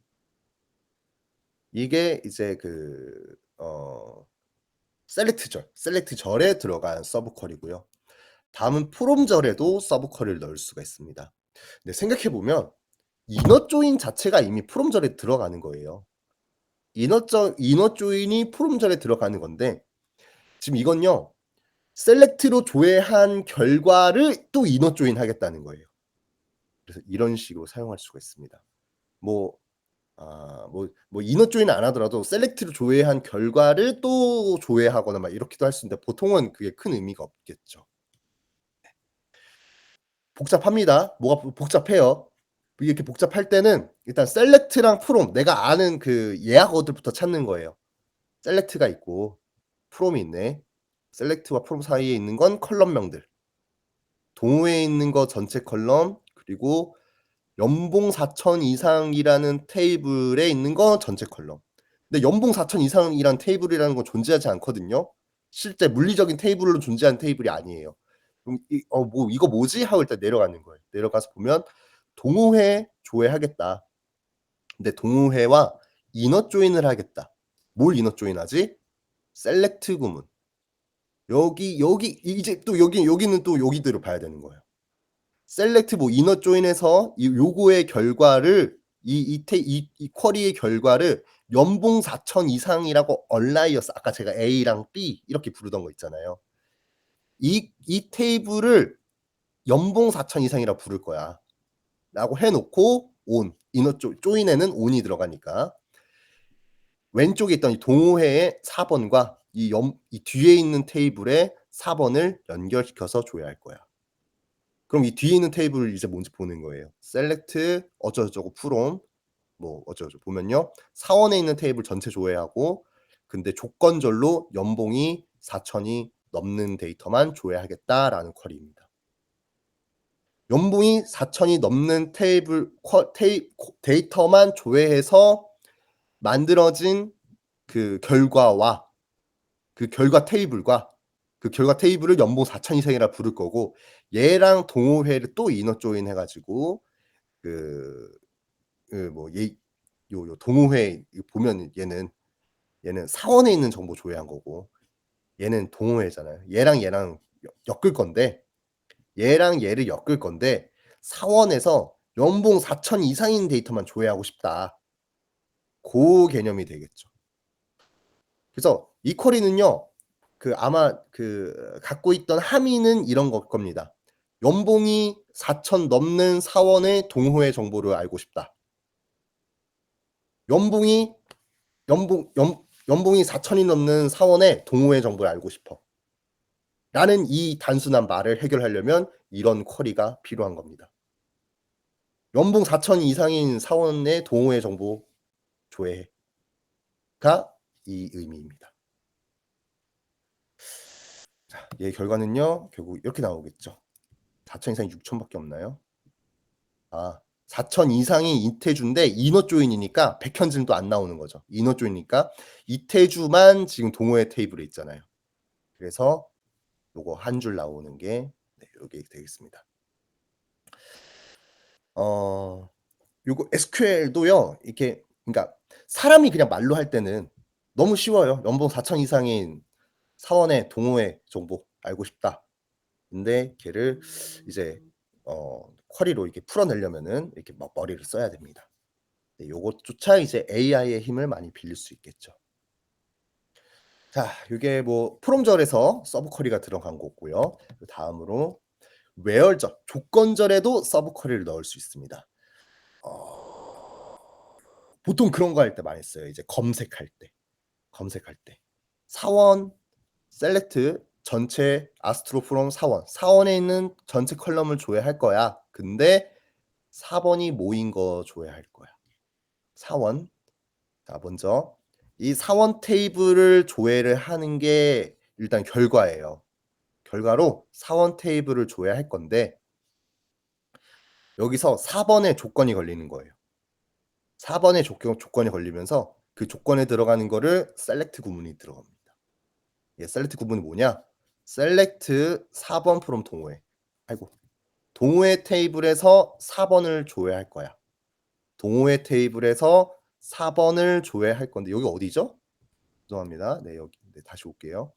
이게 이제 셀렉트절에 들어간 서브 쿼리고요. 다음은 프롬절에도 서브 쿼리를 넣을 수가 있습니다. 근데 생각해 보면 이너 조인 자체가 이미 프롬절에 들어가는 거예요. 이너 조인이 프롬절에 들어가는 건데 지금 이건요. 셀렉트로 조회한 결과를 또 이너 조인 하겠다는 거예요. 그래서 이런 식으로 사용할 수가 있습니다. 뭐 이너 조인은 안 하더라도 셀렉트로 조회한 결과를 또 조회하거나 막 이렇게도 할 수 있는데 보통은 그게 큰 의미가 없겠죠. 복잡합니다. 뭐가 복잡해요. 이렇게 복잡할 때는 일단 셀렉트랑 프롬 내가 아는 그 예약어들부터 찾는 거예요. 셀렉트가 있고 프롬이 있네. 셀렉트와 프롬 사이에 있는 건 컬럼명들. 동호회에 있는 거 전체 컬럼 그리고 연봉 4천 이상이라는 테이블에 있는 거 전체 컬럼. 근데 연봉 4천 이상이라는 테이블이라는 건 존재하지 않거든요. 실제 물리적인 테이블로 존재하는 테이블이 아니에요. 그럼 뭐 이거 뭐지? 하고 일단 내려가는 거예요. 내려가서 보면 동호회 조회하겠다. 근데 동호회와 이너 조인을 하겠다. 뭘 이너 조인하지? 셀렉트 구문. 여기 이제 또 여기는 또 여기대로 봐야 되는 거예요. 셀렉트 뭐 이너 조인해서 이 요거의 결과를 이 쿼리의 결과를 연봉 4천 이상이라고 얼라이어스 아까 제가 A랑 B 이렇게 부르던 거 있잖아요. 이 테이블을 연봉 4천 이상이라고 부를 거야. 라고 해 놓고 온 이너 조인에는 온이 들어가니까 왼쪽에 있던 이 동호회의 4번과 이 뒤에 있는 테이블의 4번을 연결시켜서 조회할 거야. 그럼 이 뒤에 있는 테이블을 이제 뭔지 보는 거예요. select 어쩌고저쩌고 from 뭐 어쩌고저쩌고 보면요. 사원에 있는 테이블 전체 조회하고 근데 조건절로 연봉이 4천이 넘는 데이터만 조회하겠다라는 쿼리입니다. 연봉이 4천이 넘는 데이터만 조회해서 만들어진 그 결과와 그 결과 테이블과 그 결과 테이블을 연봉 4천 이상이라 부를 거고 얘랑 동호회를 또 이너 조인 해가지고 요 동호회 보면 얘는 사원에 있는 정보 조회한 거고 얘는 동호회잖아요. 얘랑 엮을 건데 얘랑 얘를 엮을 건데 사원에서 연봉 4천 이상인 데이터만 조회하고 싶다. 그 개념이 되겠죠. 그래서 이 쿼리는요. 아마 갖고 있던 함의는 이런 걸 겁니다. 연봉이 4천 넘는 사원의 동호회 정보를 알고 싶다. 연봉이 4천이 넘는 사원의 동호회 정보를 알고 싶어. 라는 이 단순한 말을 해결하려면 이런 쿼리가 필요한 겁니다. 연봉 4천 이상인 사원의 동호회 정보 조회가 이 의미입니다. 자, 얘 결과는요. 결국 이렇게 나오겠죠. 4천 이상이 6천밖에 없나요? 4000 이상이 이태주인데 이너 조인이니까 백현진도 안 나오는 거죠. 이너 조인이니까 이태주만 지금 동호회 테이블에 있잖아요. 그래서 요거 한 줄 나오는 게 네 요게 되겠습니다. 요거 SQL도요. 이렇게 그러니까 사람이 그냥 말로 할 때는 너무 쉬워요. 연봉 4000 이상인 사원의 동호회 정보 알고 싶다. 근데 걔를 이제 쿼리로 이렇게 풀어내려면은 이렇게 막 머리를 써야 됩니다. 네 요것조차 이제 AI의 힘을 많이 빌릴 수 있겠죠. 자 요게 뭐 프롬절에서 서브 쿼리가 들어간 거고요. 그다음으로 where절 조건절에도 서브 쿼리를 넣을 수 있습니다. 어 보통 그런 거 할 때 많이 써요. 이제 검색할 때. 사원 셀렉트 전체 아스트로 프롬 사원. 사원에 있는 전체 컬럼을 조회할 거야. 근데 4번이 모인 거 조회할 거야. 사원. 자 먼저 이 사원 테이블을 조회를 하는 게 일단 결과예요. 결과로 사원 테이블을 조회할 건데 여기서 4번의 조건이 걸리는 거예요. 4번의 조건이 걸리면서 그 조건에 들어가는 거를 셀렉트 구문이 들어갑니다. 예, 셀렉트 구문이 뭐냐? 셀렉트 4번 프롬 동호회. 아이고. 동호회 테이블에서 4번을 조회할 거야. 동호회 테이블에서 4번을 조회할 건데 여기 어디죠? 죄송합니다. 네, 여기 네, 다시 올게요.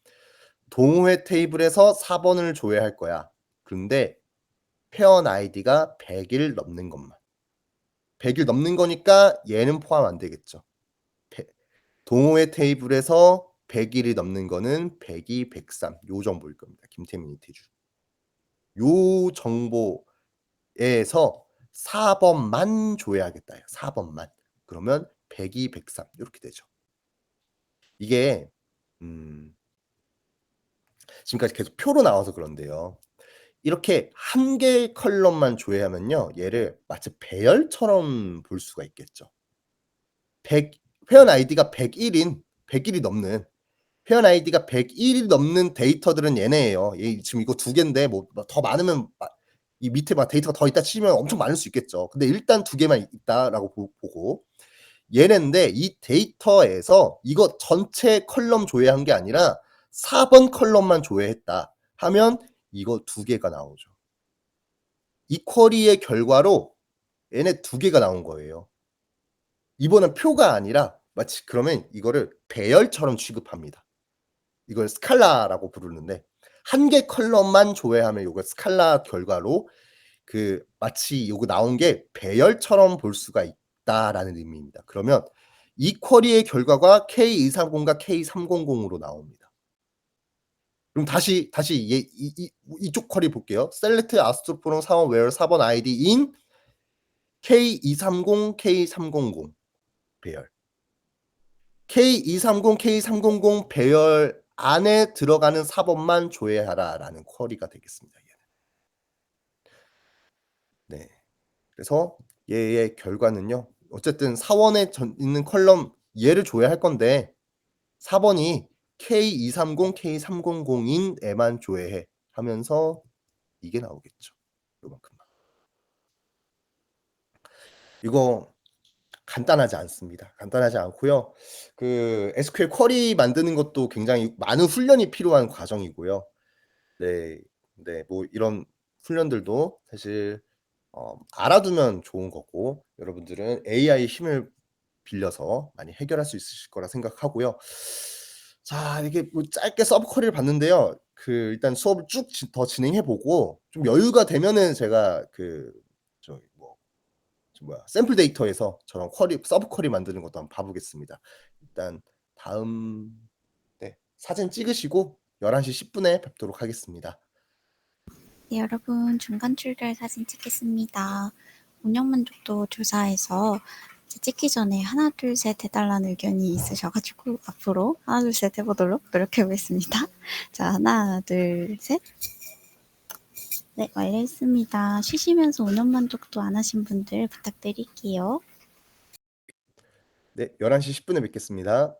동호회 테이블에서 4번을 조회할 거야. 그런데 회원 아이디가 100일 넘는 것만. 100일 넘는 거니까 얘는 포함 안 되겠죠. 동호회 테이블에서 100일이 넘는 거는 102, 103 요 정보일 겁니다. 김태민, 이태주. 요 정보에서 4번만 조회하겠다예요. 4번만. 그러면 102, 103 요렇게 되죠. 이게 지금까지 계속 표로 나와서 그런데요. 이렇게 한 개의 컬럼만 조회하면요. 얘를 마치 배열처럼 볼 수가 있겠죠. 100 회원 아이디가 101인 100일이 넘는 회원 아이디가 101이 넘는 데이터들은 얘네예요. 지금 이거 2개인데 뭐 더 많으면 이 밑에 막 데이터가 더 있다 치면 엄청 많을 수 있겠죠. 근데 일단 2개만 있다라고 보고 얘네인데 이 데이터에서 이거 전체 컬럼 조회한 게 아니라 4번 컬럼만 조회했다 하면 이거 2개가 나오죠. 이 쿼리의 결과로 얘네 2개가 나온 거예요. 이번엔 표가 아니라 마치 그러면 이거를 배열처럼 취급합니다. 이걸 스칼라라고 부르는데 한 개 컬럼만 조회하면 요거 스칼라 결과로 그 마치 요거 나온 게 배열처럼 볼 수가 있다라는 의미입니다. 그러면 이 쿼리의 결과가 K230과 K300으로 나옵니다. 그럼 다시 이쪽 쿼리 볼게요. select astroprom 사원 where 4번 아이디 in K230, K300 배열. K230, K300 배열 안에 들어가는 4번만 조회하라라는 쿼리가 되겠습니다. 얘는. 네. 그래서 얘의 결과는요. 어쨌든 사원에 있는 컬럼 얘를 조회할 건데 4번이 K230, K300인 애만 조회해 하면서 이게 나오겠죠. 요만큼만. 이거 간단하지 않습니다. 간단하지 않고요. 그 SQL 쿼리 만드는 것도 굉장히 많은 훈련이 필요한 과정이고요. 네. 네. 뭐 이런 훈련들도 사실 알아두면 좋은 거고 여러분들은 AI의 힘을 빌려서 많이 해결할 수 있으실 거라 생각하고요. 자 이게 뭐 짧게 서브 쿼리를 봤는데요. 그 일단 수업을 쭉 더 진행해 보고 좀 여유가 되면은 제가 그 저기 뭐 샘플 데이터에서 저런 쿼리 서브 쿼리 만드는 것도 한번 봐 보겠습니다. 일단 다음 네 사진 찍으시고 11시 10분에 뵙도록 하겠습니다. 네, 여러분 중간 출결 사진 찍겠습니다. 운영 만족도 조사에서 찍기 전에 하나 둘 셋 해달라는 의견이 있으셔가지고 앞으로 하나 둘 셋 해보도록 노력해 보겠습니다. 자, 하나 둘 셋. 네, 완료했습니다. 쉬시면서 운영 만족도 안 하신 분들 부탁드릴게요. 네 11시 10분에 뵙겠습니다.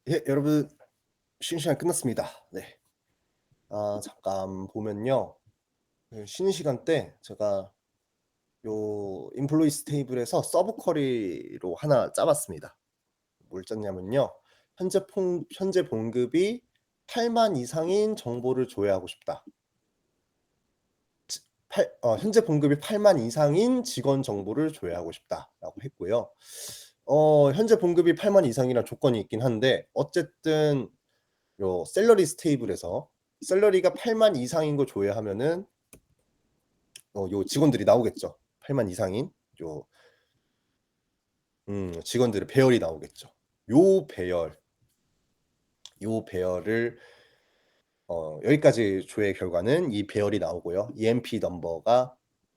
예, 여러분 쉬는 시간 끝났습니다. 네. 잠깐 보면요. 쉬는 시간 때 제가 요 인플루이스 테이블에서 서브 쿼리로 하나 짜 봤습니다. 뭘 짰냐면요. 현재 봉급이 8만 이상인 정보를 조회하고 싶다. 현재 봉급이 8만 이상인 직원 정보를 조회하고 싶다라고 했고요. 현재 봉급이 8만 이상이란 조건이 있긴 한데 어쨌든 요 샐러리스 테이블에서 샐러리가 8만 이상인 거 조회하면은 요 직원들이 나오겠죠. 8만 이상인 요 직원들의 배열이 나오겠죠. 요 배열을 여기까지 조회 결과는 이 배열이 나오고요. EMP 넘버가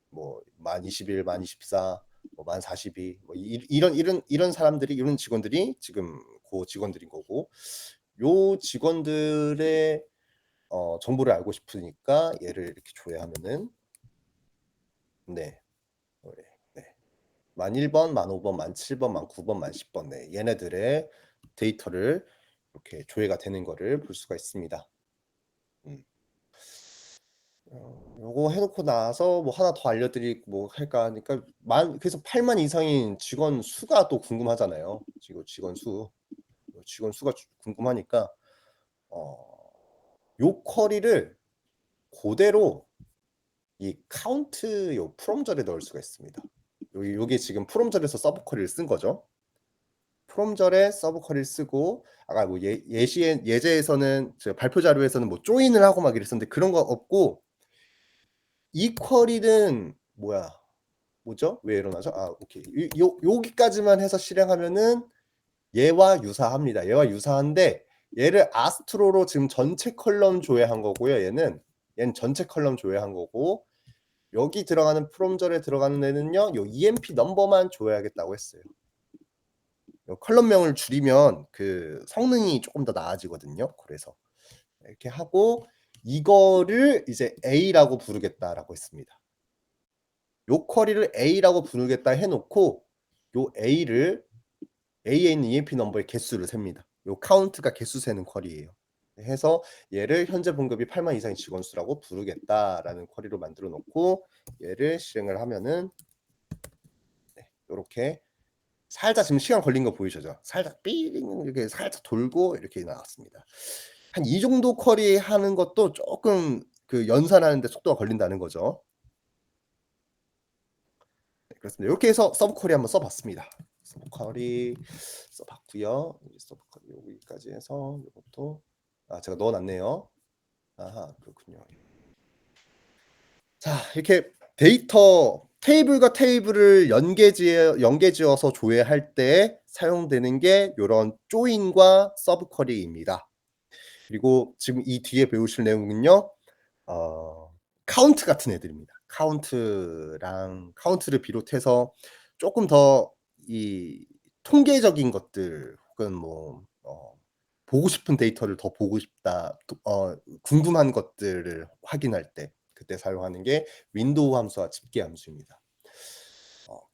뭐 1021, 1024, 뭐 1042, 뭐 이런 사람들이 이런 직원들이 지금 고 직원들인 거고 요 직원들의 정보를 알고 싶으니까 얘를 이렇게 조회하면은 네. 네. 1001번, 1005번, 1007번, 1009번, 1010번 네. 얘네들의 데이터를 이렇게 조회가 되는 거를 볼 수가 있습니다. 음. 요거 해 놓고 나서 뭐 하나 더 알려드리고 뭐 할까 하니까 그래서 8만 이상인 직원 수가 또 궁금하잖아요. 직원 수가 궁금하니까 요 쿼리를 고대로 이 카운트 요 프롬절에 넣을 수가 있습니다. 요게 지금 프롬절에서 서브 쿼리를 쓴 거죠. 프롬절에 서브 쿼리를 쓰고 아까 뭐 예제에서는 저 발표 자료에서는 뭐 조인을 하고 막 이랬었는데 그런 거 없고 이 쿼리는 뭐죠? 왜 일어나죠? 오케이. 여기까지만 해서 실행하면은 얘와 유사합니다. 얘와 유사한데 얘를 아스트로로 지금 전체 컬럼 조회한 거고요. 얘는 전체 컬럼 조회한 거고 여기 들어가는 프롬절에 들어가는 애는요. 요 EMP 넘버만 조회하겠다고 했어요. 요 컬럼명을 줄이면 그 성능이 조금 더 나아지거든요. 그래서 이렇게 하고 이거를 이제 A라고 부르겠다라고 했습니다. 요 쿼리를 A라고 부르겠다 해놓고 요 A에 있는 EMP 넘버의 개수를 셉니다. 요 카운트가 개수 세는 쿼리예요. 해서 얘를 현재 봉급이 8만 이상의 직원 수라고 부르겠다라는 쿼리로 만들어 놓고 얘를 실행을 하면은 요렇게 살짝 지금 시간 걸린 거 보이시죠? 살짝 삐링 이렇게 살짝 돌고 이렇게 나왔습니다. 한 이 정도 쿼리 하는 것도 조금 그 연산하는 데 속도가 걸린다는 거죠. 네, 그렇습니다. 이렇게 해서 서브 쿼리 한번 써 봤습니다. 서브 쿼리 써 봤고요. 서브 쿼리 여기까지 해서 이것도 제가 넣어 놨네요. 아하, 그렇군요. 자, 이렇게 테이블과 테이블을 연계지어서 조회할 때 사용되는 게 요런 조인과 서브 쿼리입니다. 그리고 지금 이 뒤에 배우실 내용은요. 카운트 같은 애들입니다. 카운트를 비롯해서 조금 더 이 통계적인 것들 혹은 뭐 보고 싶은 데이터를 더 보고 싶다. 궁금한 것들을 확인할 때 그때 사용하는 게 윈도우 함수와 집계 함수입니다.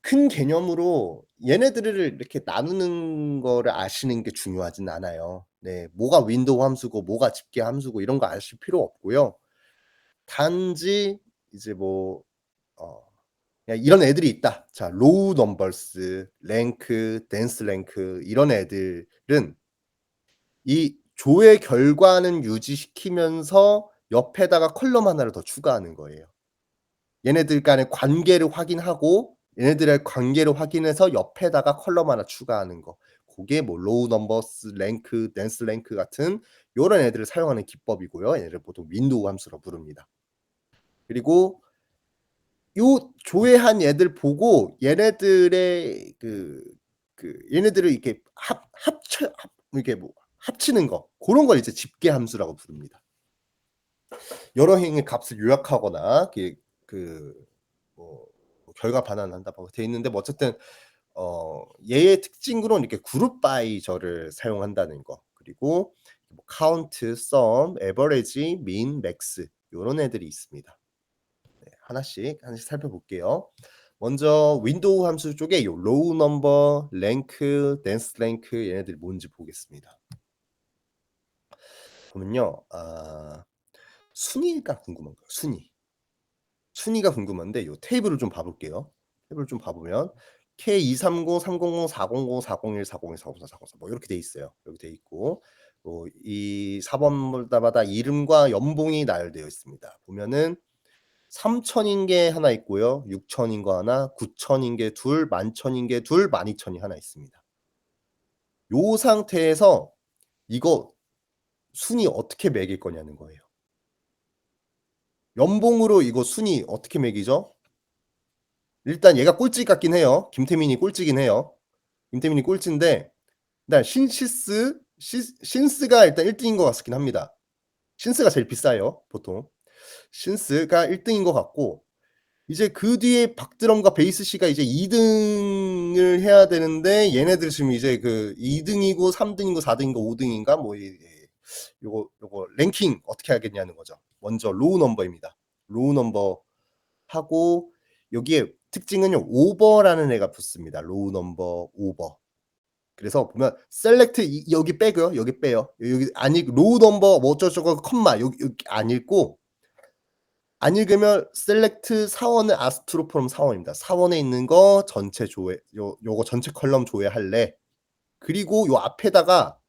큰 개념으로 얘네들을 이렇게 나누는 거를 아시는 게 중요하진 않아요. 네. 뭐가 윈도우 함수고 뭐가 집계 함수고 이런 거 아실 필요 없고요. 단지 이제 뭐 그냥 이런 애들이 있다. 자, 로우 넘버스, 랭크, 댄스 랭크 이런 애들은 이 조회 결과는 유지시키면서 옆에다가 컬럼 하나를 더 추가하는 거예요. 얘네들 간의 관계를 확인하고 얘네들의 관계를 확인해서 옆에다가 컬럼 하나 추가하는 거. 고게 뭐 로우 넘버스, 랭크, 댄스 랭크 같은 요런 애들을 사용하는 기법이고요. 얘네를 보통 윈도우 함수로 부릅니다. 그리고 요 조회한 얘들 보고 얘네들의 얘네들을 이렇게 이게 뭐 합치는 거 고런 걸 이제 집계 함수라고 부릅니다. 여러 행의 값을 요약하거나 뭐 결과 반환한다고 돼 있는데 뭐 어쨌든 얘의 특징으로는 이렇게 그룹 바이 저를 사용한다는 거. 그리고 뭐 카운트, sum, average, mean, max 요런 애들이 있습니다. 네, 하나씩 살펴볼게요. 먼저 윈도우 함수 쪽에 요 로우 넘버, 랭크, 댄스 랭크 얘네들이 뭔지 보겠습니다. 보면요. 순위가 궁금한 거예요. 순위가 궁금한데 요 테이블을 좀 봐 볼게요. 테이블을 좀 봐 보면 K230, 300, 400, 401, 401, 404, 404 뭐 이렇게 돼 있어요. 이렇게 돼 있고 이 4번마다 이름과 연봉이 나열되어 있습니다. 보면은 3,000인 게 하나 있고요. 6,000인 거 하나, 9,000인 게 둘, 11,000인 게 둘, 12,000이 하나 있습니다. 요 상태에서 이거 순위 어떻게 매길 거냐는 거예요. 연봉으로 이거 순위 어떻게 매기죠? 일단 얘가 꼴찌 같긴 해요. 김태민이 꼴찌긴 해요. 김태민이 꼴찌인데 일단 신스가 일단 1등인 것 같긴 합니다. 신스가 제일 비싸요, 보통. 신스가 1등인 것 같고 이제 그 뒤에 박드럼과 베이스 씨가 이제 2등을 해야 되는데 얘네들 지금 이제 그 2등이고 3등이고 4등인가 5등인가 뭐 요거 랭킹 어떻게 하겠냐는 거죠. 먼저 로우 넘버입니다. 로우 넘버 하고 여기에 특징은요. 오버라는 애가 붙습니다. 로우 넘버 오버. 그래서 보면 셀렉트 여기 빼고요. 여기 빼요. 여기 안 읽 로우 넘버 뭐 어쩌고저쩌고 컴마 여기 안 읽고 안 읽으면 셀렉트 사원을 아스트로폼 사원입니다. 사원에 있는 거 전체 조회 요거 전체 컬럼 조회할래. 그리고 요 앞에다가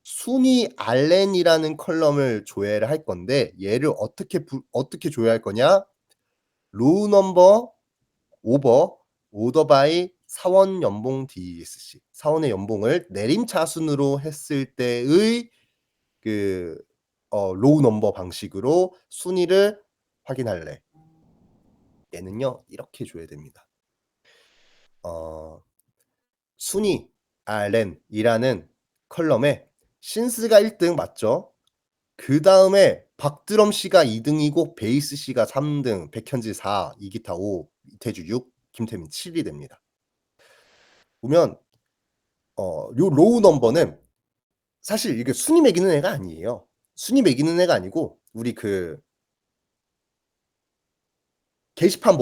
순위 알렌이라는 컬럼을 조회를 할 건데 얘를 어떻게 조회할 거냐? 로우 넘버 오버 오더 바이 사원 연봉 DSC 사원의 연봉을 내림차순으로 했을 때의 그 로우 넘버 방식으로 순위를 확인할래. 얘는요 이렇게 줘야 됩니다. 순위 RN이라는 컬럼에 신스가 1등 맞죠? 그 다음에 박드럼 씨가 2등이고 베이스 씨가 3등, 백현지 4, 이기타 5, 이태주 6, 김태민 7이 됩니다. 보면 요 로우 넘버는 사실 이게 순위 매기는 애가 아니에요. 순위 매기는 애가 아니고 우리 그 게시판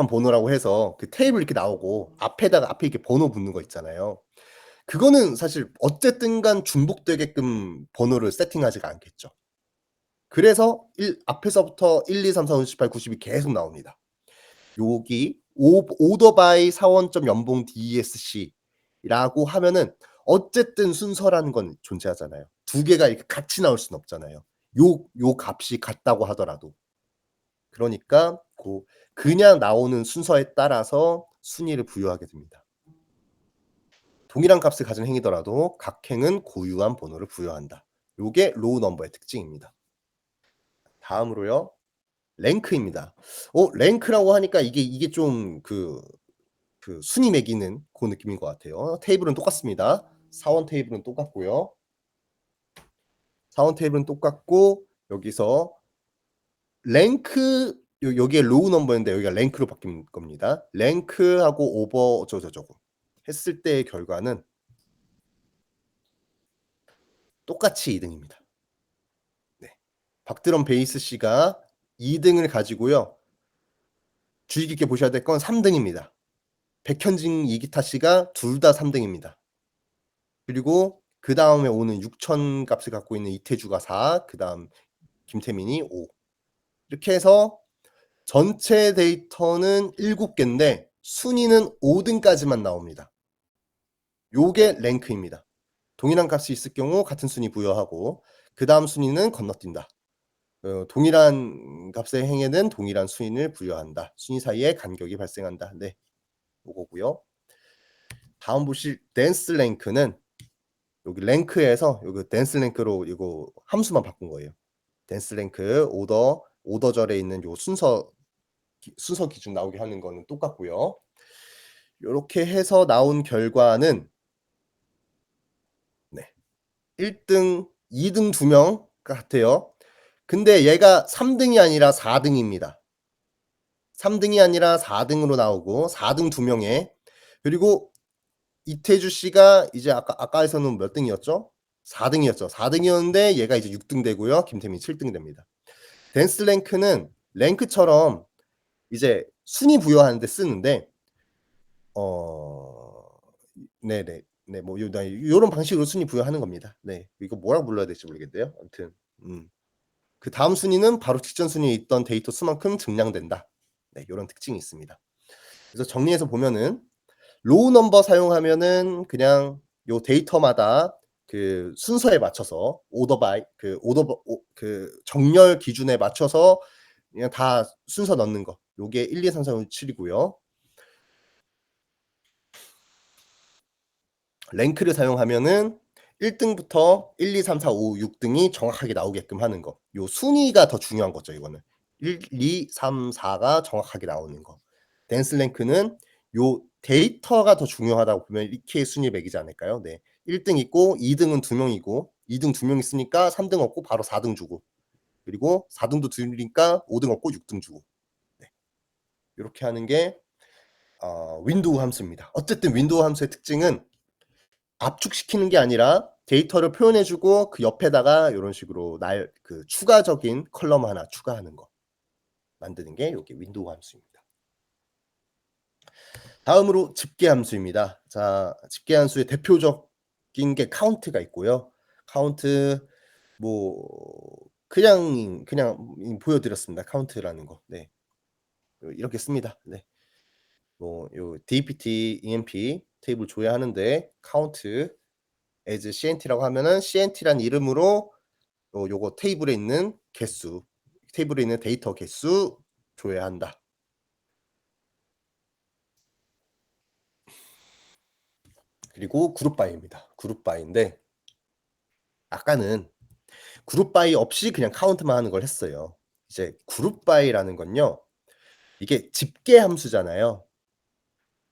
번호라고 해서 그 테이블 이렇게 나오고 앞에 이렇게 번호 붙는 거 있잖아요. 그거는 사실 어쨌든 간 중복되게끔 번호를 세팅하지가 않겠죠. 그래서 앞에서부터 1, 2, 3, 4, 5, 6, 7, 8, 90이 계속 나옵니다. 여기 오더 바이 사원점 연봉 DSC라고 하면은 어쨌든 순서라는 건 존재하잖아요. 두 개가 이렇게 같이 나올 수는 없잖아요. 요 값이 같다고 하더라도. 그러니까 그냥 나오는 순서에 따라서 순위를 부여하게 됩니다. 동일한 값을 가진 행이더라도 각 행은 고유한 번호를 부여한다. 요게 로우 넘버의 특징입니다. 다음으로요. 랭크입니다. 랭크라고 하니까 이게 좀 그 순위 매기는 그 느낌인 것 같아요. 테이블은 똑같습니다. 사원 테이블은 똑같고요. 사원 테이블은 똑같고 여기서 랭크 여기에 로우 넘버인데 여기가 랭크로 바뀐 겁니다. 랭크하고 오버 어쩌고저쩌고 했을 때의 결과는 똑같이 2등입니다. 네. 박드럼 베이스 씨가 2등을 가지고요. 주의 깊게 보셔야 될 건 3등입니다. 백현진 이기타 씨가 둘 다 3등입니다. 그리고 그 다음에 오는 6,000 값을 갖고 있는 이태주가 4, 그 다음 김태민이 5. 이렇게 해서 전체 데이터는 7개인데 순위는 5등까지만 나옵니다. 요게 랭크입니다. 동일한 값이 있을 경우 같은 순위 부여하고 그 다음 순위는 건너뛴다. 동일한 값의 행에는 동일한 순위를 부여한다. 순위 사이에 간격이 발생한다. 네, 요거고요. 다음 보실 댄스 랭크는 여기 랭크에서 여기 댄스 랭크로 이거 함수만 바꾼 거예요. 댄스 랭크 오더절에 있는 요 순서 기준 나오게 하는 거는 똑같고요. 요렇게 해서 나온 결과는 네. 1등, 2등 2명 같아요. 근데 얘가 3등이 아니라 4등입니다. 3등이 아니라 4등으로 나오고 4등 2명에 그리고 이태주 씨가 이제 아까에서는 몇 등이었죠? 4등이었죠. 4등이었는데 얘가 이제 6등 되고요. 김태민 7등 됩니다. 댄스 랭크는 랭크처럼 이제 순위 부여하는 데 쓰는데 네네. 네 뭐 요런 방식으로 순위 부여하는 겁니다. 네. 이거 뭐라고 불러야 될지 모르겠네요. 아무튼 그다음 순위는 바로 직전 순위에 있던 데이터 수만큼 증량된다. 네 요런 특징이 있습니다. 그래서 정리해서 보면은 로우 넘버 사용하면은 그냥 요 데이터마다 그 순서에 맞춰서 그 정렬 기준에 맞춰서 그냥 다 순서 넣는 거. 요게 1, 2, 3, 4, 5, 6, 7 이고요. 랭크를 사용하면은 1 등부터 1, 2, 3, 4, 5, 6 등이 정확하게 나오게끔 하는 거. 요 순위가 더 중요한 거죠 이거는. 1, 2, 3, 4가 정확하게 나오는 거. 댄스 랭크는 요 데이터가 더 중요하다고 보면 이렇게 순위 매기지 않을까요? 네. 1등 있고 2 등은 2 명이고 2등 2명 있으니까 3등 얻고 바로 4등 주고 그리고 4 등도 2 명이니까 5등 얻고 6등 주고. 네. 요렇게 하는 게 윈도우 함수입니다. 어쨌든 윈도우 함수의 특징은 압축시키는 게 아니라 데이터를 표현해 주고 그 옆에다가 요런 식으로 그 추가적인 컬럼 하나 추가하는 거 만드는 게 요게 윈도우 함수입니다. 다음으로 집계 함수입니다. 자, 집계 함수의 대표적인 게 카운트가 있고요. 카운트 뭐 그냥 보여 드렸습니다. 카운트라는 거. 네. 이렇게 씁니다. 네. 뭐 요 DPT, EMP 테이블 조회하는데 count as CNT라고 하면은 CNT란 이름으로 요거 테이블에 있는 개수, 테이블에 있는 데이터 개수 조회한다. 그리고 그룹 바이입니다. 그룹 바이인데 아까는 그룹 바이 없이 그냥 카운트만 하는 걸 했어요. 이제 그룹 바이라는 건요. 이게 집계 함수잖아요.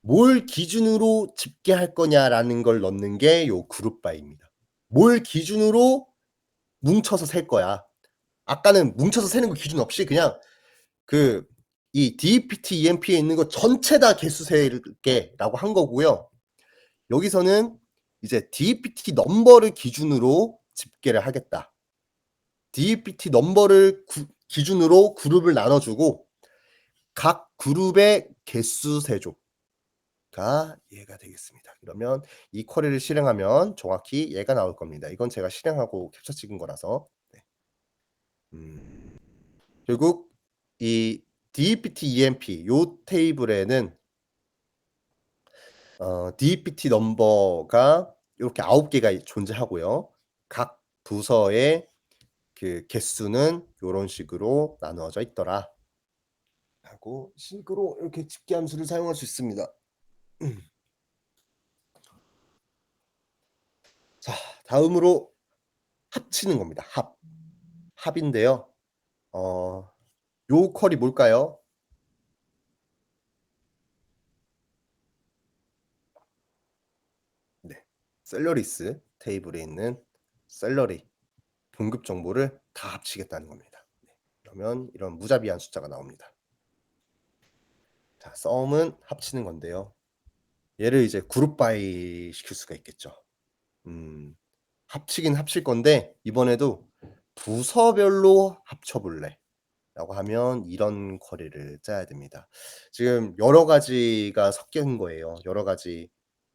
뭘 기준으로 집계할 거냐라는 걸 넣는 게 요 그룹 바이입니다. 뭘 기준으로 뭉쳐서 셀 거야. 아까는 뭉쳐서 세는 거 기준 없이 그냥 그 이 DPT, EMP에 있는 거 전체 다 개수 셀게라고 한 거고요. 여기서는 이제 DPT 넘버를 기준으로 집계를 하겠다. DPT 넘버를 기준으로 그룹을 나눠 주고 각 그룹의 개수 세조가 얘가 되겠습니다. 그러면 이 쿼리를 실행하면 정확히 얘가 나올 겁니다. 이건 제가 실행하고 캡처 찍은 거라서. 네. 결국 이 DPT, EMP 요 테이블에는 DPT 넘버가 요렇게 9개가 존재하고요. 각 부서의 그 개수는 요런 식으로 나누어져 있더라. 하고 식으로 이렇게 집계 함수를 사용할 수 있습니다. 자, 다음으로 합치는 겁니다. 합인데요. 요 쿼리 뭘까요? 네. 셀러리스 테이블에 있는 셀러리 봉급 정보를 다 합치겠다는 겁니다. 네. 그러면 이런 무자비한 숫자가 나옵니다. 자, 썸은 합치는 건데요. 얘를 이제 그룹 바이 시킬 수가 있겠죠. 합치긴 합칠 건데 이번에도 부서별로 합쳐 볼래 라고 하면 이런 쿼리를 짜야 됩니다. 지금 여러 가지가 섞인 거예요. 여러 가지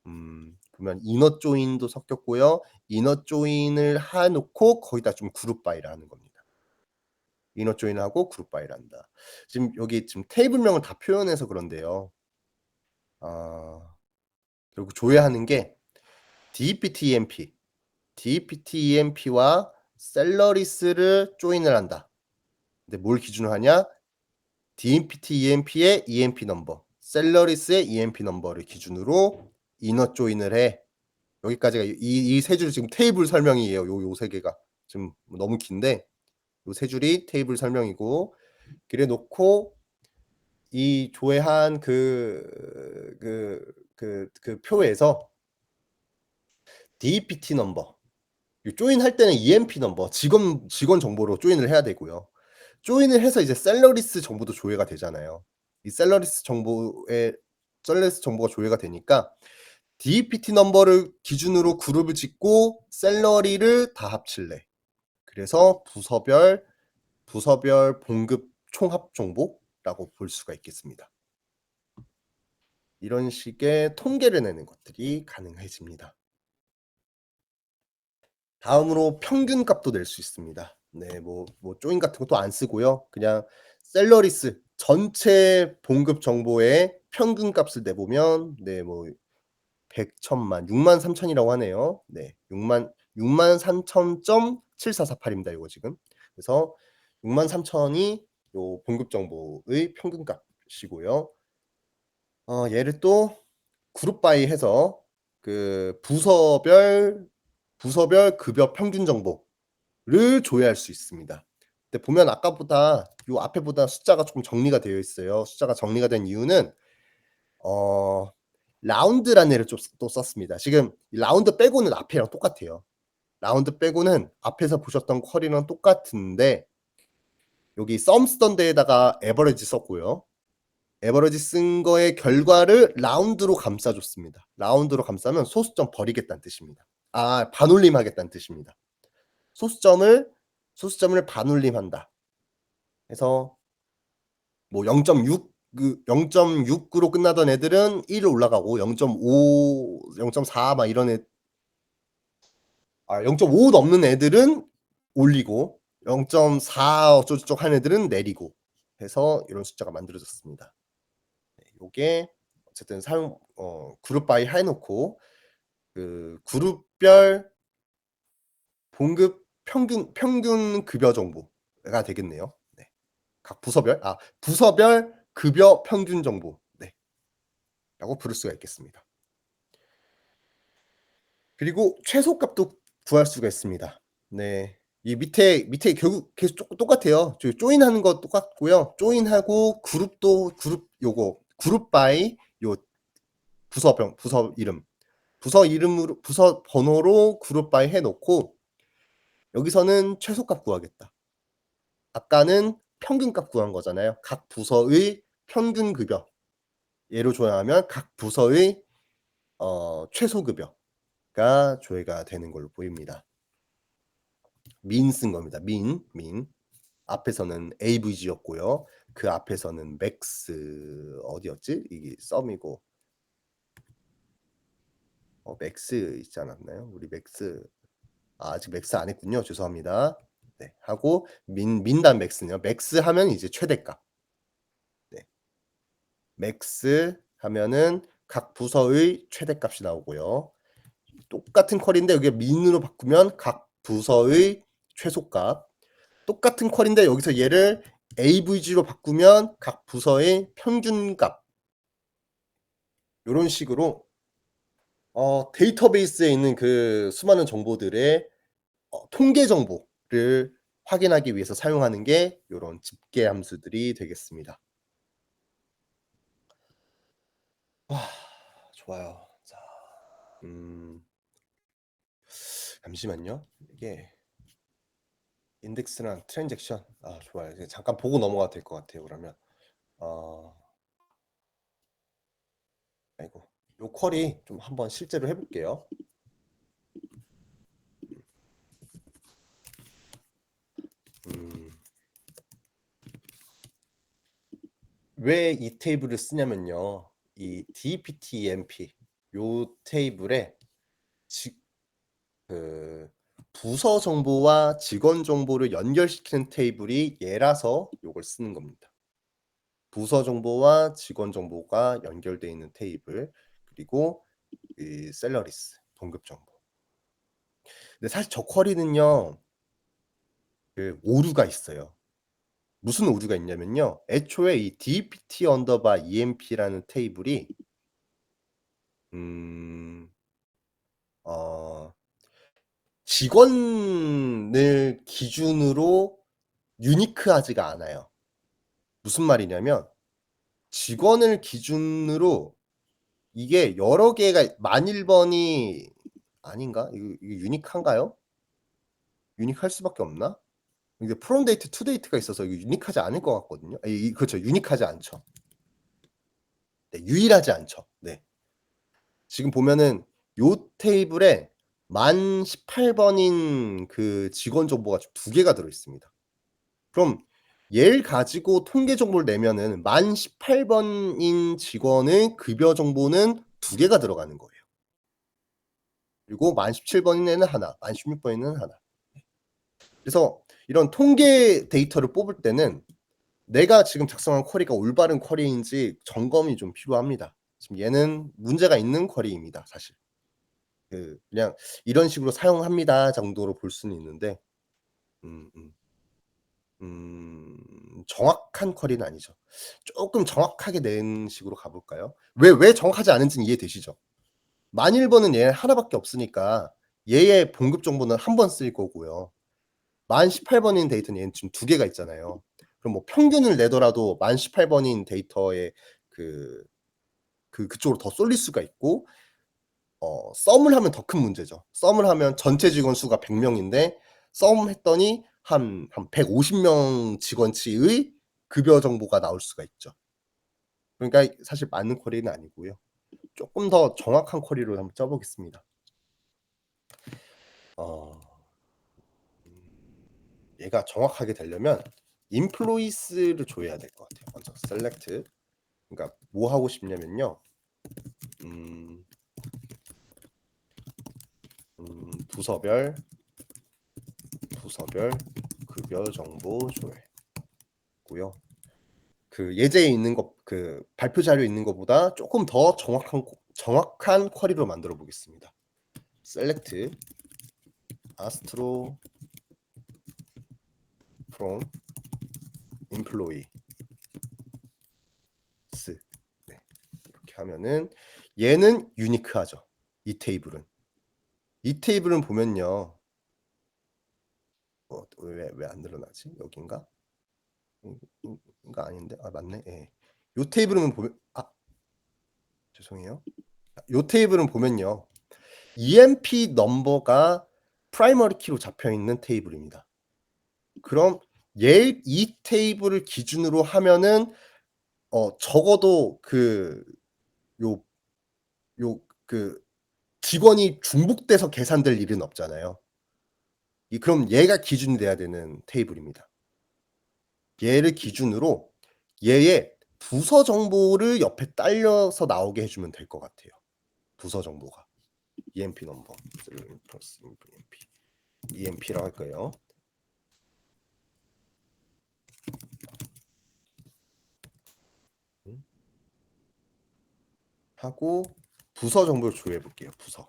보면 이너 조인도 섞였고요. 이너 조인을 해 놓고 거기다 좀 그룹 바이를 하는 겁니다. 이너 조인을 하고 그룹 바이를 한다. 지금 여기 지금 테이블명을 다 표현해서 그런데요. 결국 조회하는 게 DPT, EMP, DPT, EMP와 셀러리스를 조인을 한다. 근데 뭘 기준으로 하냐? DPT, EMP의 EMP 넘버, 셀러리스의 EMP 넘버를 기준으로 이너 조인을 해. 여기까지가 이 세 줄이 지금 테이블 설명이에요. 요 세 개가. 지금 너무 긴데 요 세 줄이 테이블 설명이고 그래 놓고 이 조회한 그 표에서 DPT 넘버 조인할 때는 EMP 넘버 직원 정보로 조인을 해야 되고요. 조인을 해서 이제 셀러리스 정보도 조회가 되잖아요. 이 셀러리스 정보가 조회가 되니까 DPT 넘버를 기준으로 그룹을 짓고 셀러리를 다 합칠래. 그래서 부서별 봉급 총합 정보라고 볼 수가 있겠습니다. 이런 식의 통계를 내는 것들이 가능해집니다. 다음으로 평균값도 낼 수 있습니다. 네, 뭐 조인 같은 것도 안 쓰고요. 그냥 셀러리스 전체 봉급 정보의 평균값을 내보면 네, 뭐 100, 1000만, 63,000이라고 하네요. 네. 63,000.7448 입니다, 요거 지금. 그래서 63,000이 요 봉급 정보의 평균값이고요. 얘를 또 그룹 바이 해서 그 부서별 급여 평균 정보를 조회할 수 있습니다. 근데 보면 아까보다 요 앞에보다 숫자가 쪼끔 정리가 되어 있어요. 숫자가 정리가 된 이유는 어 라운드라는 애를 좀 또 썼습니다. 지금 이 라운드 빼고는 앞에랑 똑같아요. 라운드 빼고는 앞에서 보셨던 쿼리랑 똑같은데 여기 sum 쓰던 데에다가 average 썼고요. average 쓴 거의 결과를 라운드로 감싸 줬습니다. 라운드로 감싸면 소수점 버리겠다는 뜻입니다. 반올림하겠다는 뜻입니다. 소수점을 반올림한다. 해서 뭐 0.6 0.6으로 끝나던 애들은 1 올라가고 0.5, 0.4 막 이런 0.5 넘는 애들은 올리고 0.4 어쩌고저쩌고 하는 애들은 내리고 해서 이런 숫자가 만들어졌습니다. 네, 요게 어쨌든 그룹 바이 해 놓고 그 그룹별 봉급 평균 급여 정보가 되겠네요. 네. 각 부서별 급여 평균 정보. 네. 라고 부를 수가 있겠습니다. 그리고 최소값도 구할 수가 있습니다. 네. 이 밑에 결국 계속 똑같아요. 조인하는 거 똑같고요. 조인하고 그룹 바이 요 부서 이름. 부서 번호로 그룹 바이 해 놓고 여기서는 최소값 구하겠다. 아까는 평균값 구한 거잖아요. 각 부서의 평균 급여. 얘로 조회하면 각 부서의 최소 급여가 조회가 되는 걸로 보입니다. 민 쓴 겁니다. 민. 앞에서는 avg였고요. 그 앞에서는 max 어디였지? 이게 썸이고 max 있지 않았나요? 우리 max 아직 max 안 했군요. 죄송합니다. 네, 하고 민단 max는요. max 하면 이제 최대값. 네. max 하면은 각 부서의 최대값이 나오고요. 똑같은 쿼리인데 여기 민으로 바꾸면 각 부서의 최소값. 똑같은 쿼리인데 여기서 얘를 avg로 바꾸면 각 부서의 평균값. 요런 식으로 데이터베이스에 있는 그 수많은 정보들의 통계 정보를 확인하기 위해서 사용하는 게 요런 집계 함수들이 되겠습니다. 좋아요. 자, 잠시만요. 이게 인덱스랑 트랜잭션. 좋아요. 이제 잠깐 보고 넘어가도 될 것 같아요. 그러면 아이고, 요 쿼리 좀 한번 실제로 해볼게요. 왜 이 테이블을 쓰냐면요. 이 dptmp 요 테이블에 그 부서 정보와 직원 정보를 연결시키는 테이블이 얘라서 요걸 쓰는 겁니다. 부서 정보와 직원 정보가 연결되어 있는 테이블, 그리고 이 셀러리스 봉급 정보. 근데 사실 저 쿼리는요, 그 오류가 있어요. 무슨 오류가 있냐면요. 애초에 이 dpt_emp라는 테이블이 직원을 기준으로 유니크하지가 않아요. 무슨 말이냐면 직원을 기준으로 이게 여러 개가 1001번이 아닌가? 이거 유니크한가요? 유니크할 수밖에 없나? 이게 from date to date가 있어서 이거 유니크하지 않을 것 같거든요. 그렇죠. 유니크하지 않죠. 네, 유일하지 않죠. 네. 지금 보면은 요 테이블에 만 18번인 그 직원 정보가 두 개가 들어 있습니다. 그럼 얘를 가지고 통계 정보를 내면은 만 18번인 직원의 급여 정보는 2개가 들어가는 거예요. 그리고 만 17번인 애는 하나, 만 16번인 애는 하나. 그래서 이런 통계 데이터를 뽑을 때는 내가 지금 작성한 쿼리가 올바른 쿼리인지 점검이 좀 필요합니다. 지금 얘는 문제가 있는 쿼리입니다, 사실. 그냥 이런 식으로 사용합니다 정도로 볼 수는 있는데 정확한 쿼리는 아니죠. 쪼끔 정확하게 낸 식으로 가 볼까요? 왜 정확하지 않은지는 이해되시죠? 만 1번은 얘 하나밖에 없으니까 얘의 봉급 정보는 1번 쓰일 거고요. 만 18번인 데이터는 얘는 지금 2개가 있잖아요. 그럼 뭐 평균을 내더라도 만 18번인 데이터에 그쪽으로 더 쏠릴 수가 있고 썸을 하면 더 큰 문제죠. 썸을 하면 전체 직원 수가 100 명인데 썸 했더니 한 150명 직원치의 급여 정보가 나올 수가 있죠. 그러니까 사실 맞는 쿼리는 아니고요. 쪼끔 더 정확한 쿼리로 한번 짜 보겠습니다. 얘가 정확하게 되려면 employees를 줘야 될 것 같아요. 먼저 select. 그러니까 뭐 하고 싶냐면요. 부서별 급여 정보 조회고요. 그 예제에 있는 것 발표 자료에 있는 것보다 쪼끔 더 정확한 쿼리로 만들어 보겠습니다. select astro from employees. 네. 이렇게 하면은 얘는 유니크하죠. 이 테이블은. 이 테이블은 보면요. 왜 안 늘어나지? 여긴가? 이거 아닌데? 아 맞네. 예. 요 테이블은 보면 죄송해요. 요 테이블은 보면요. EMP 넘버가 프라이머리 키로 잡혀 있는 테이블입니다. 그럼 이 테이블을 기준으로 하면은 적어도 직원이 중복돼서 계산될 일은 없잖아요. 그럼 얘가 기준이 돼야 되는 테이블입니다. 얘를 기준으로 얘의 부서 정보를 옆에 딸려서 나오게 해 주면 될 것 같아요. 부서 정보가. EMP 넘버 플러스 EMP라고 할 거예요. 하고 부서 정보를 조회해 볼게요. 부서.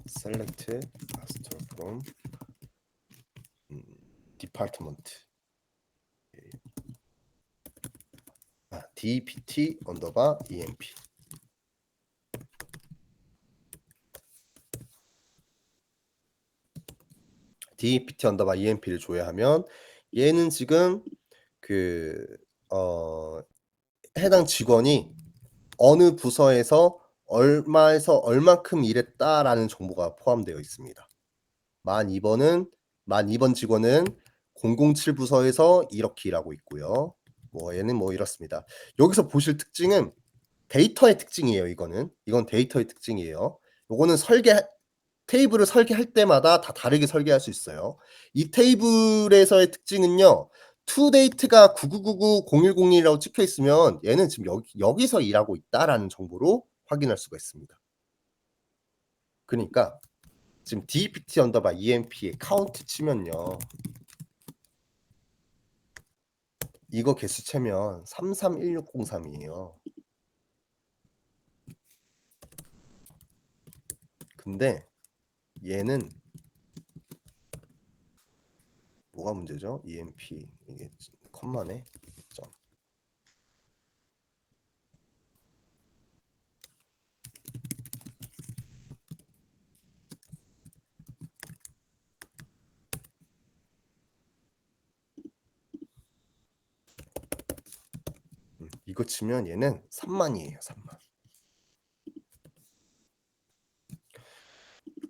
select master from department. dpt 언더바 emp. dpt 언더바 emp를 조회하면 얘는 지금 해당 직원이 어느 부서에서 얼마에서 얼만큼 일했다라는 정보가 포함되어 있습니다. 만 2번 직원은 007 부서에서 이렇게 일하고 있고요. 얘는 이렇습니다. 여기서 보실 특징은 데이터의 특징이에요. 이건 데이터의 특징이에요. 요거는 테이블을 설계할 때마다 다 다르게 설계할 수 있어요. 이 테이블에서의 특징은요. to date가 9999-0102라고 찍혀 있으면 얘는 지금 여기서 일하고 있다라는 정보로 확인할 수가 있습니다. 그러니까 지금 dpt 언더바 emp에 카운트 치면요. 이거 개수 채면 331603이에요. 근데 얘는 뭐가 문제죠? emp 이게 컴마네. 점. 이거 치면 얘는 3만이에요. 3만.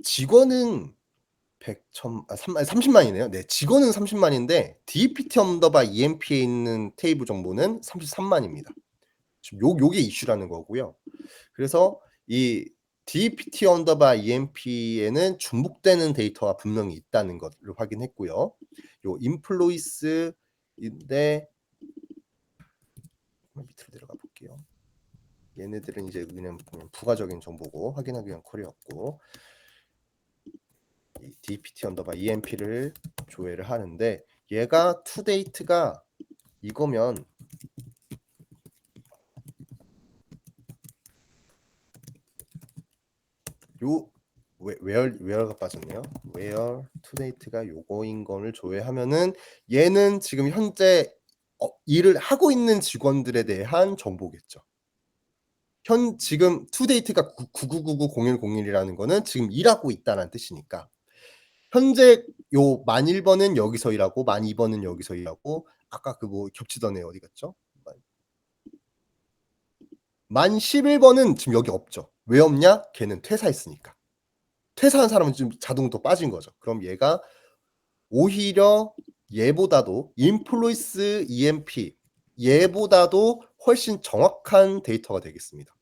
직원은 30만이네요. 네, 직원은 30만인데 dpt 언더바 emp에 있는 테이블 정보는 33만입니다. 지금 요게 이슈라는 거고요. 그래서 이 dpt 언더바 emp에는 중복되는 데이터가 분명히 있다는 것을 확인했고요. 요 employees인데 조금만 밑으로 내려가 볼게요. 얘네들은 이제 그냥 부가적인 정보고 확인하기 위한 쿼리였고, 이 dpt 언더바 emp를 조회를 하는데, 얘가 toDate가 이거면 요 where가 빠졌네요. where toDate가 요거인 거를 조회하면은 얘는 지금 현재 일을 하고 있는 직원들에 대한 정보겠죠. 지금 toDate가 99990101이라는 거는 지금 일하고 있다는 뜻이니까, 현재 요 만 1번은 여기서 일하고 만 2번은 여기서 일하고, 아까 그 뭐 겹치던 애 어디 갔죠? 만 11번은 지금 여기 없죠. 왜 없냐? 걔는 퇴사했으니까. 퇴사한 사람은 지금 자동으로 또 빠진 거죠. 그럼 얘가 오히려 얘보다도 인플루이스 EMP, 얘보다도 훨씬 정확한 데이터가 되겠습니다.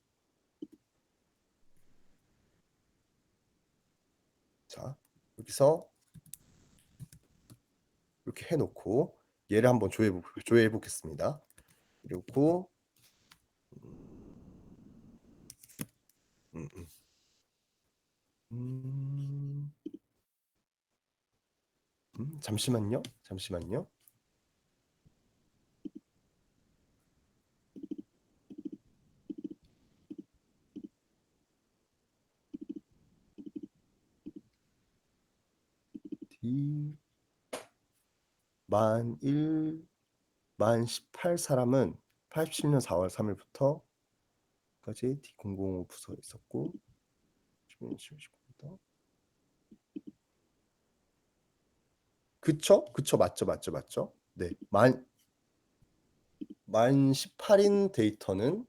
자, 여기서 이렇게 해놓고 얘를 한번 조회해 보겠습니다. 그리고 잠시만요. 만 1, 만 18 사람은 87년 4월 3일부터 까지 D005 부서에 있었고, 10년 10월부터. 그쵸? 맞죠. 네. 만 18인 데이터는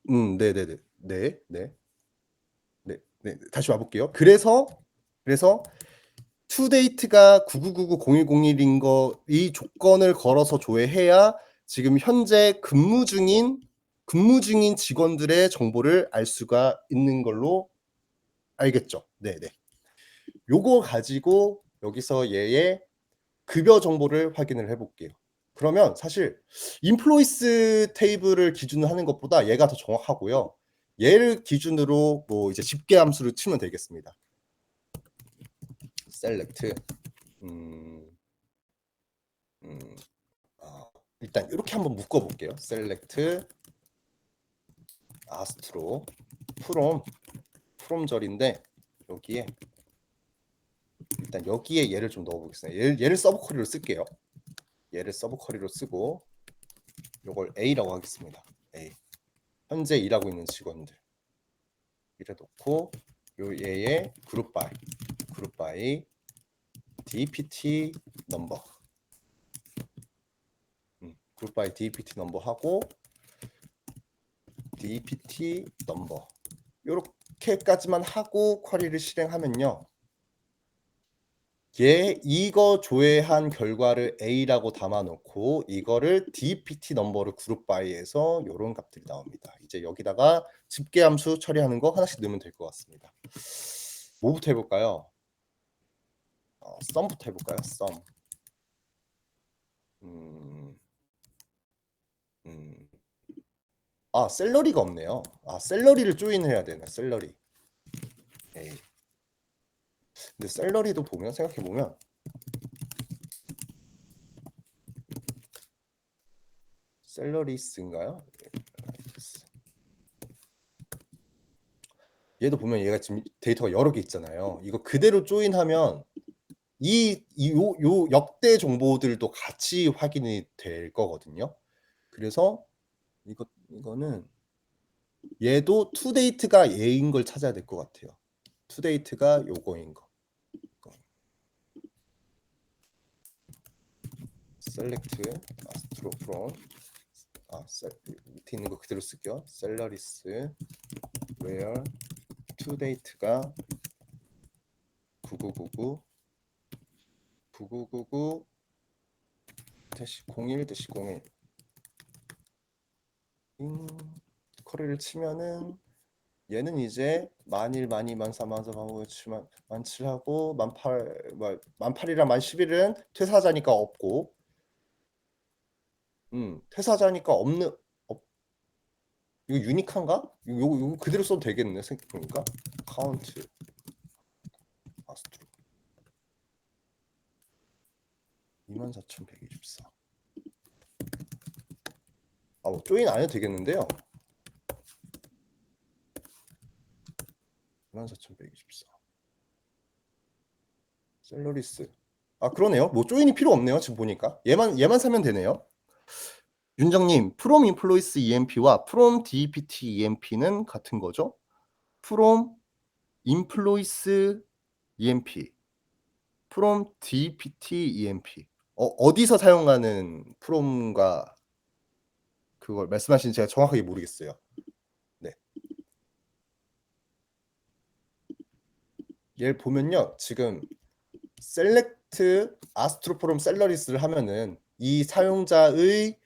네네네. 네. 다시 와볼게요. 그래서 toDate가 99990101인 거, 이 조건을 걸어서 조회해야 지금 현재 근무 중인 직원들의 정보를 알 수가 있는 걸로 알겠죠? 네네. 요거 가지고 여기서 얘의 급여 정보를 확인을 해볼게요. 그러면 사실 인플루이스 테이블을 기준으로 하는 것보다 얘가 더 정확하고요. 얘를 기준으로 뭐 이제 집계 함수를 치면 되겠습니다. select 일단 이렇게 한번 묶어볼게요. select astro from 절인데, 여기에 일단 여기에 얘를 좀 넣어보겠습니다. 얘를 서브 쿼리로 쓸게요. 얘를 서브 쿼리로 쓰고 요걸 A라고 하겠습니다. A. 현재 일하고 있는 직원들 이래 놓고, 요 얘의 그룹 바이 DPT 넘버, 그룹 바이 DPT 넘버 하고 DPT 넘버 요렇게까지만 하고 쿼리를 실행하면요, 이거 조회한 결과를 A라고 담아놓고 이거를 DPT 넘버를 그룹 바이에서 요런 값들이 나옵니다. 이제 여기다가 집계 함수 처리하는 거 하나씩 넣으면 될 것 같습니다. 뭐부터 해볼까요? 썸부터 해볼까요? 썸. 샐러리가 없네요. 샐러리를 조인해야 되나? 샐러리. 에이. 근데 샐러리도 보면, 생각해보면 샐러리스인가요? 얘도 보면 얘가 지금 데이터가 여러 개 있잖아요. 이거 그대로 조인하면 요 역대 정보들도 같이 확인이 될 거거든요. 그래서 이거는 얘도 toDate가 얘인 걸 찾아야 될 것 같아요. toDate가 요거인 거. select astro from 밑에 있는 거 그대로 쓸게요. salaries where toDate가 9999-01-01 쿼리를 치면은 얘는 이제 만일, 만이, 만사, 만사, 만오, 칠만, 만칠하고 만팔, 만팔이랑 만십일은 퇴사자니까 없고, 퇴사자니까 없는, 이거 유니크한가? 요거 그대로 써도 되겠네 생각해보니까. 카운트 아스트로 24,124. 뭐 조인 안 해도 되겠는데요. 24,124. 셀러리스. 그러네요. 뭐 조인이 필요 없네요. 지금 보니까 얘만 사면 되네요. 윤정님, from employees EMP와 from DPT EMP는 같은 거죠? from employees EMP, from DPT EMP. 어디서 사용하는 from과 그걸 말씀하시는 제가 정확하게 모르겠어요. 네. 얘를 보면요. 지금 select astro from salaries를 하면은 이 사용자의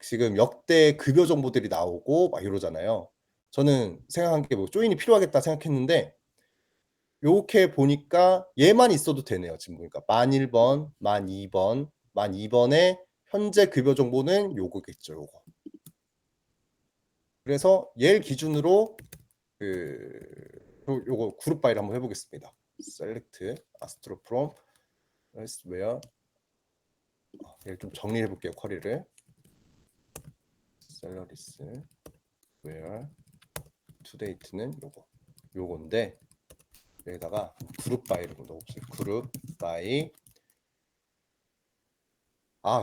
지금 역대 급여 정보들이 나오고 막 이러잖아요. 저는 생각한 게 뭐 조인이 필요하겠다 생각했는데 요렇게 보니까 얘만 있어도 되네요. 지금 보니까 만 1번, 만 2번, 만 2번의 현재 급여 정보는 요거겠죠. 요거. 그래서 얘를 기준으로 요거 그룹 바이를 한번 해보겠습니다. select astro from where 얘를 좀 정리해 볼게요. 쿼리를 salaries where to date는 요건데 여기다가 그룹 바이를 넣어보세요. 그룹 바이.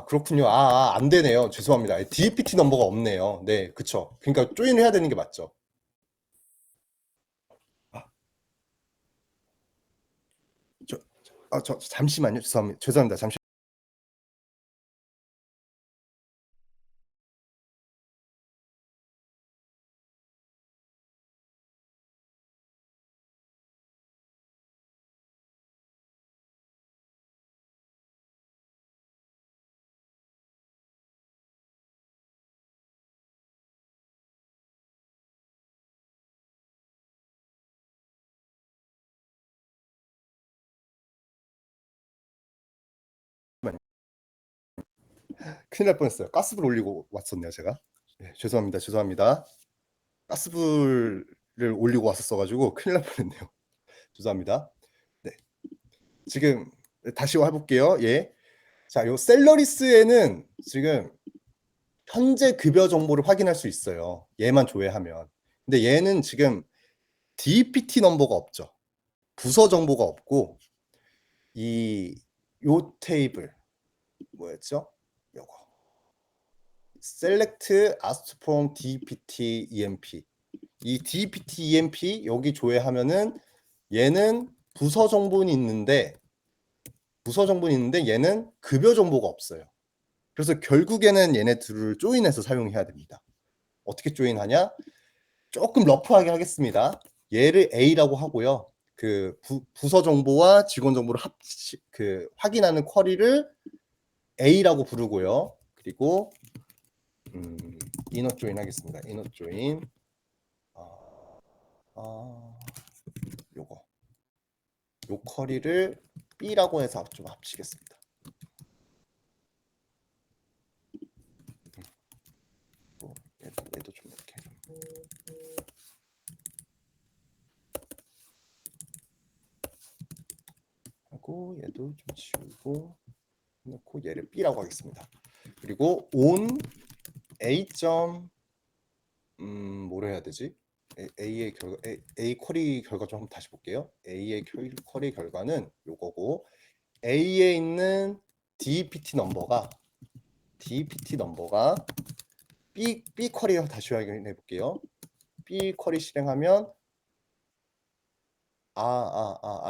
그렇군요. 안 되네요. 죄송합니다. DPT 넘버가 없네요. 네, 그쵸. 그러니까 조인을 해야 되는 게 맞죠. 잠시만요. 죄송합니다. 잠시. 큰일 날 뻔했어요. 가스불 올리고 왔었네요, 제가. 네, 죄송합니다. 가스불을 올리고 왔었어가지고 큰일 날 뻔했네요. 죄송합니다. 네, 지금 다시 해볼게요. 예. 자, 요 셀러리스에는 지금 현재 급여 정보를 확인할 수 있어요. 얘만 조회하면. 근데 얘는 지금 DPT 넘버가 없죠. 부서 정보가 없고 요 테이블 뭐였죠? 요거 select ask from DPT EMP. 이 DPT EMP 여기 조회하면은 얘는 부서 정보는 있는데 얘는 급여 정보가 없어요. 그래서 결국에는 얘네 둘을 조인해서 사용해야 됩니다. 어떻게 조인하냐? 조금 러프하게 하겠습니다. 얘를 A라고 하고요. 그 부서 정보와 직원 정보를 확인하는 쿼리를 A라고 부르고요. 그리고 이너 조인 하겠습니다. 이너 조인. 요 쿼리를 B라고 해서 좀 합치겠습니다. 얘도 좀 이렇게 하고 얘도 좀 지우고 놓고 얘를 B라고 하겠습니다. 그리고 on A. 뭐로 해야 되지? A의 결과 A 쿼리 결과 좀 한번 다시 볼게요. A의 쿼리 결과는 요거고 A에 있는 DPT 넘버가 B 쿼리 다시 확인해 볼게요. B 쿼리 실행하면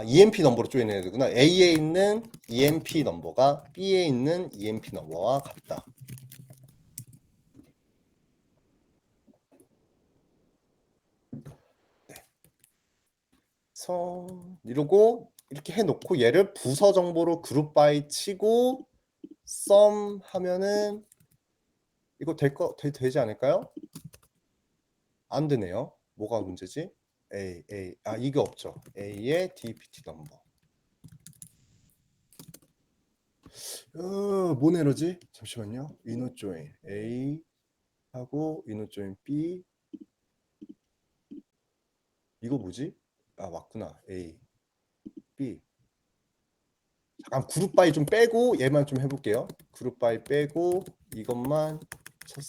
EMP 넘버로 조인해야 되구나. A에 있는 EMP 넘버가 B에 있는 EMP 넘버와 같다. 네. 이러고 이렇게 해놓고 얘를 부서 정보로 그룹 바이 치고 썸 하면은 이거 되지 않을까요? 안 되네요. 뭐가 문제지? A. 아, 이게 없죠. A의 DPT 넘버. 뭔 에러지? 잠시만요. 이노 조인 A 하고 이노 조인 B. 이거 뭐지? 아, 맞구나. A, B. 잠깐 그룹 바이 좀 빼고 얘만 좀 해볼게요. 그룹 바이 빼고 이것만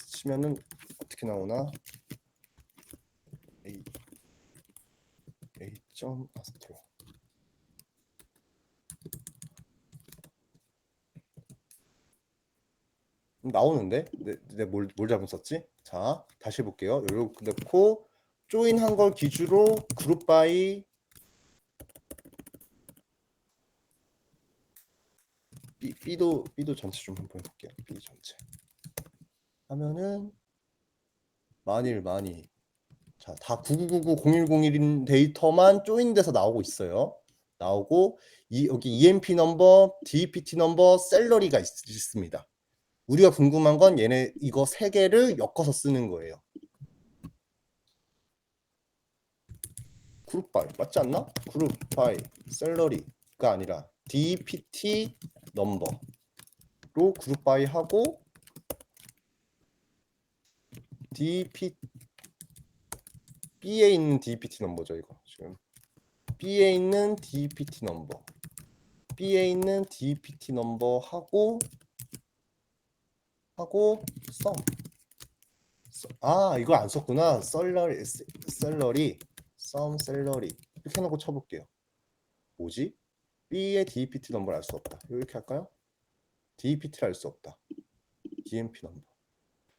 치면은 어떻게 나오나? A 점 아스트로. 나오는데? 뭘 잘못 썼지? 자, 다시 해볼게요. 이렇게 넣고 조인한 걸 기준으로 그룹 바이 B도 전체 좀 한번 해볼게요. B 전체 하면은 만일 자, 다 99990101인 데이터만 조인돼서 나오고 있어요. 나오고 여기 EMP 넘버, DPT 넘버, 셀러리가 있습니다. 우리가 궁금한 건 얘네 이거 세 개를 엮어서 쓰는 거예요. 그룹 바이 맞지 않나? 그룹 바이 셀러리가 아니라 DPT 넘버로 그룹 바이 하고 B에 있는 DPT 넘버죠. 이거 지금 B에 있는 DPT 넘버, B에 있는 DPT 넘버 하고 썸. 아, 이거 안 썼구나. 셀러리 썸 셀러리 이렇게 해놓고 쳐볼게요. 뭐지? B의 DPT 넘버를 알 수 없다. 이렇게 할까요? DPT를 알 수 없다. DMP 넘버.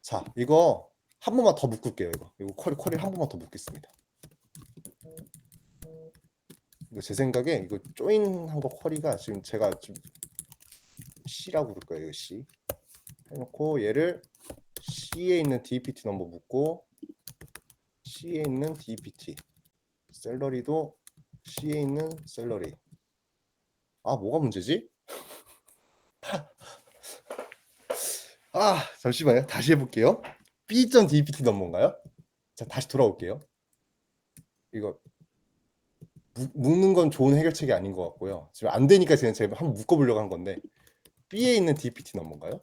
자, 이거 한 번만 더 묶을게요. 이거 쿼리를 한 번만 더 묶겠습니다. 이거 제 생각에 이거 조인한 거 쿼리가 지금 제가 좀 C라고 부를 거예요. 이거 C 해놓고 얘를 C에 있는 DPT 넘버 묶고 C에 있는 DPT 셀러리도 C에 있는 셀러리. 아, 뭐가 문제지? 아, 잠시만요. 다시 해볼게요. B.DPT 넘버인가요? 자, 다시 돌아올게요. 이거 묶는 건 좋은 해결책이 아닌 것 같고요. 지금 안 되니까 제가 한번 묶어보려고 한 건데 B에 있는 DPT 넘버인가요?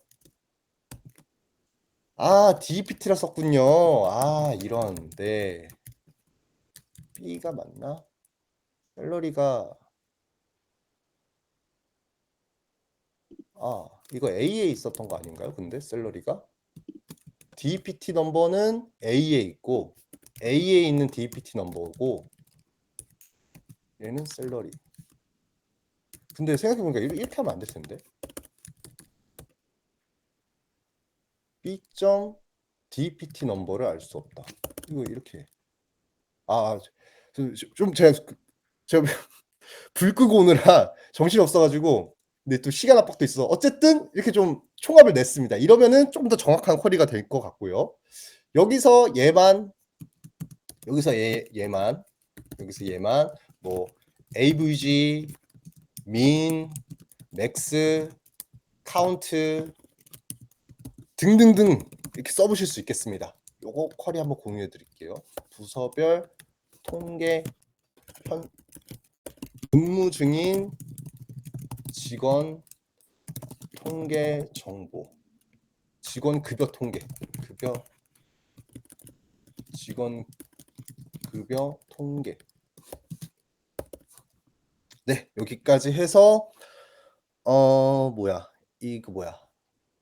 아, DPT라 썼군요. 아, 이런. 네. B가 맞나? 셀러리가 이거 A에 있었던 거 아닌가요? 근데 셀러리가 DPT 넘버는 A에 있고 A에 있는 DPT 넘버고 얘는 셀러리. 근데 생각해보니까 이렇게 하면 안 될 텐데. B.DPT 넘버를 알 수 없다. 이거 이렇게. 좀 제가 불 끄고 오느라 정신이 없어가지고 근데 또 시간 압박도 있어. 어쨌든 이렇게 좀 총합을 냈습니다. 이러면은 좀 더 정확한 쿼리가 될 것 같고요. 여기서 얘만 뭐 AVG, min, max, count 등등등 이렇게 써보실 수 있겠습니다. 요거 쿼리 한번 공유해 드릴게요. 부서별 통계 근무 중인 직원 통계 정보, 직원 급여 통계, 직원 급여 통계. 네, 여기까지 해서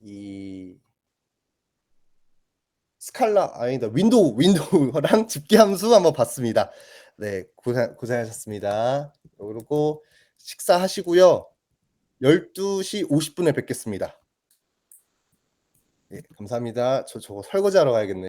이 스칼라 아니다 윈도우랑 집계 함수 한번 봤습니다. 네, 고생하셨습니다. 그리고 식사하시고요. 12시 50분에 뵙겠습니다. 네, 감사합니다. 저거 설거지하러 가야겠네요.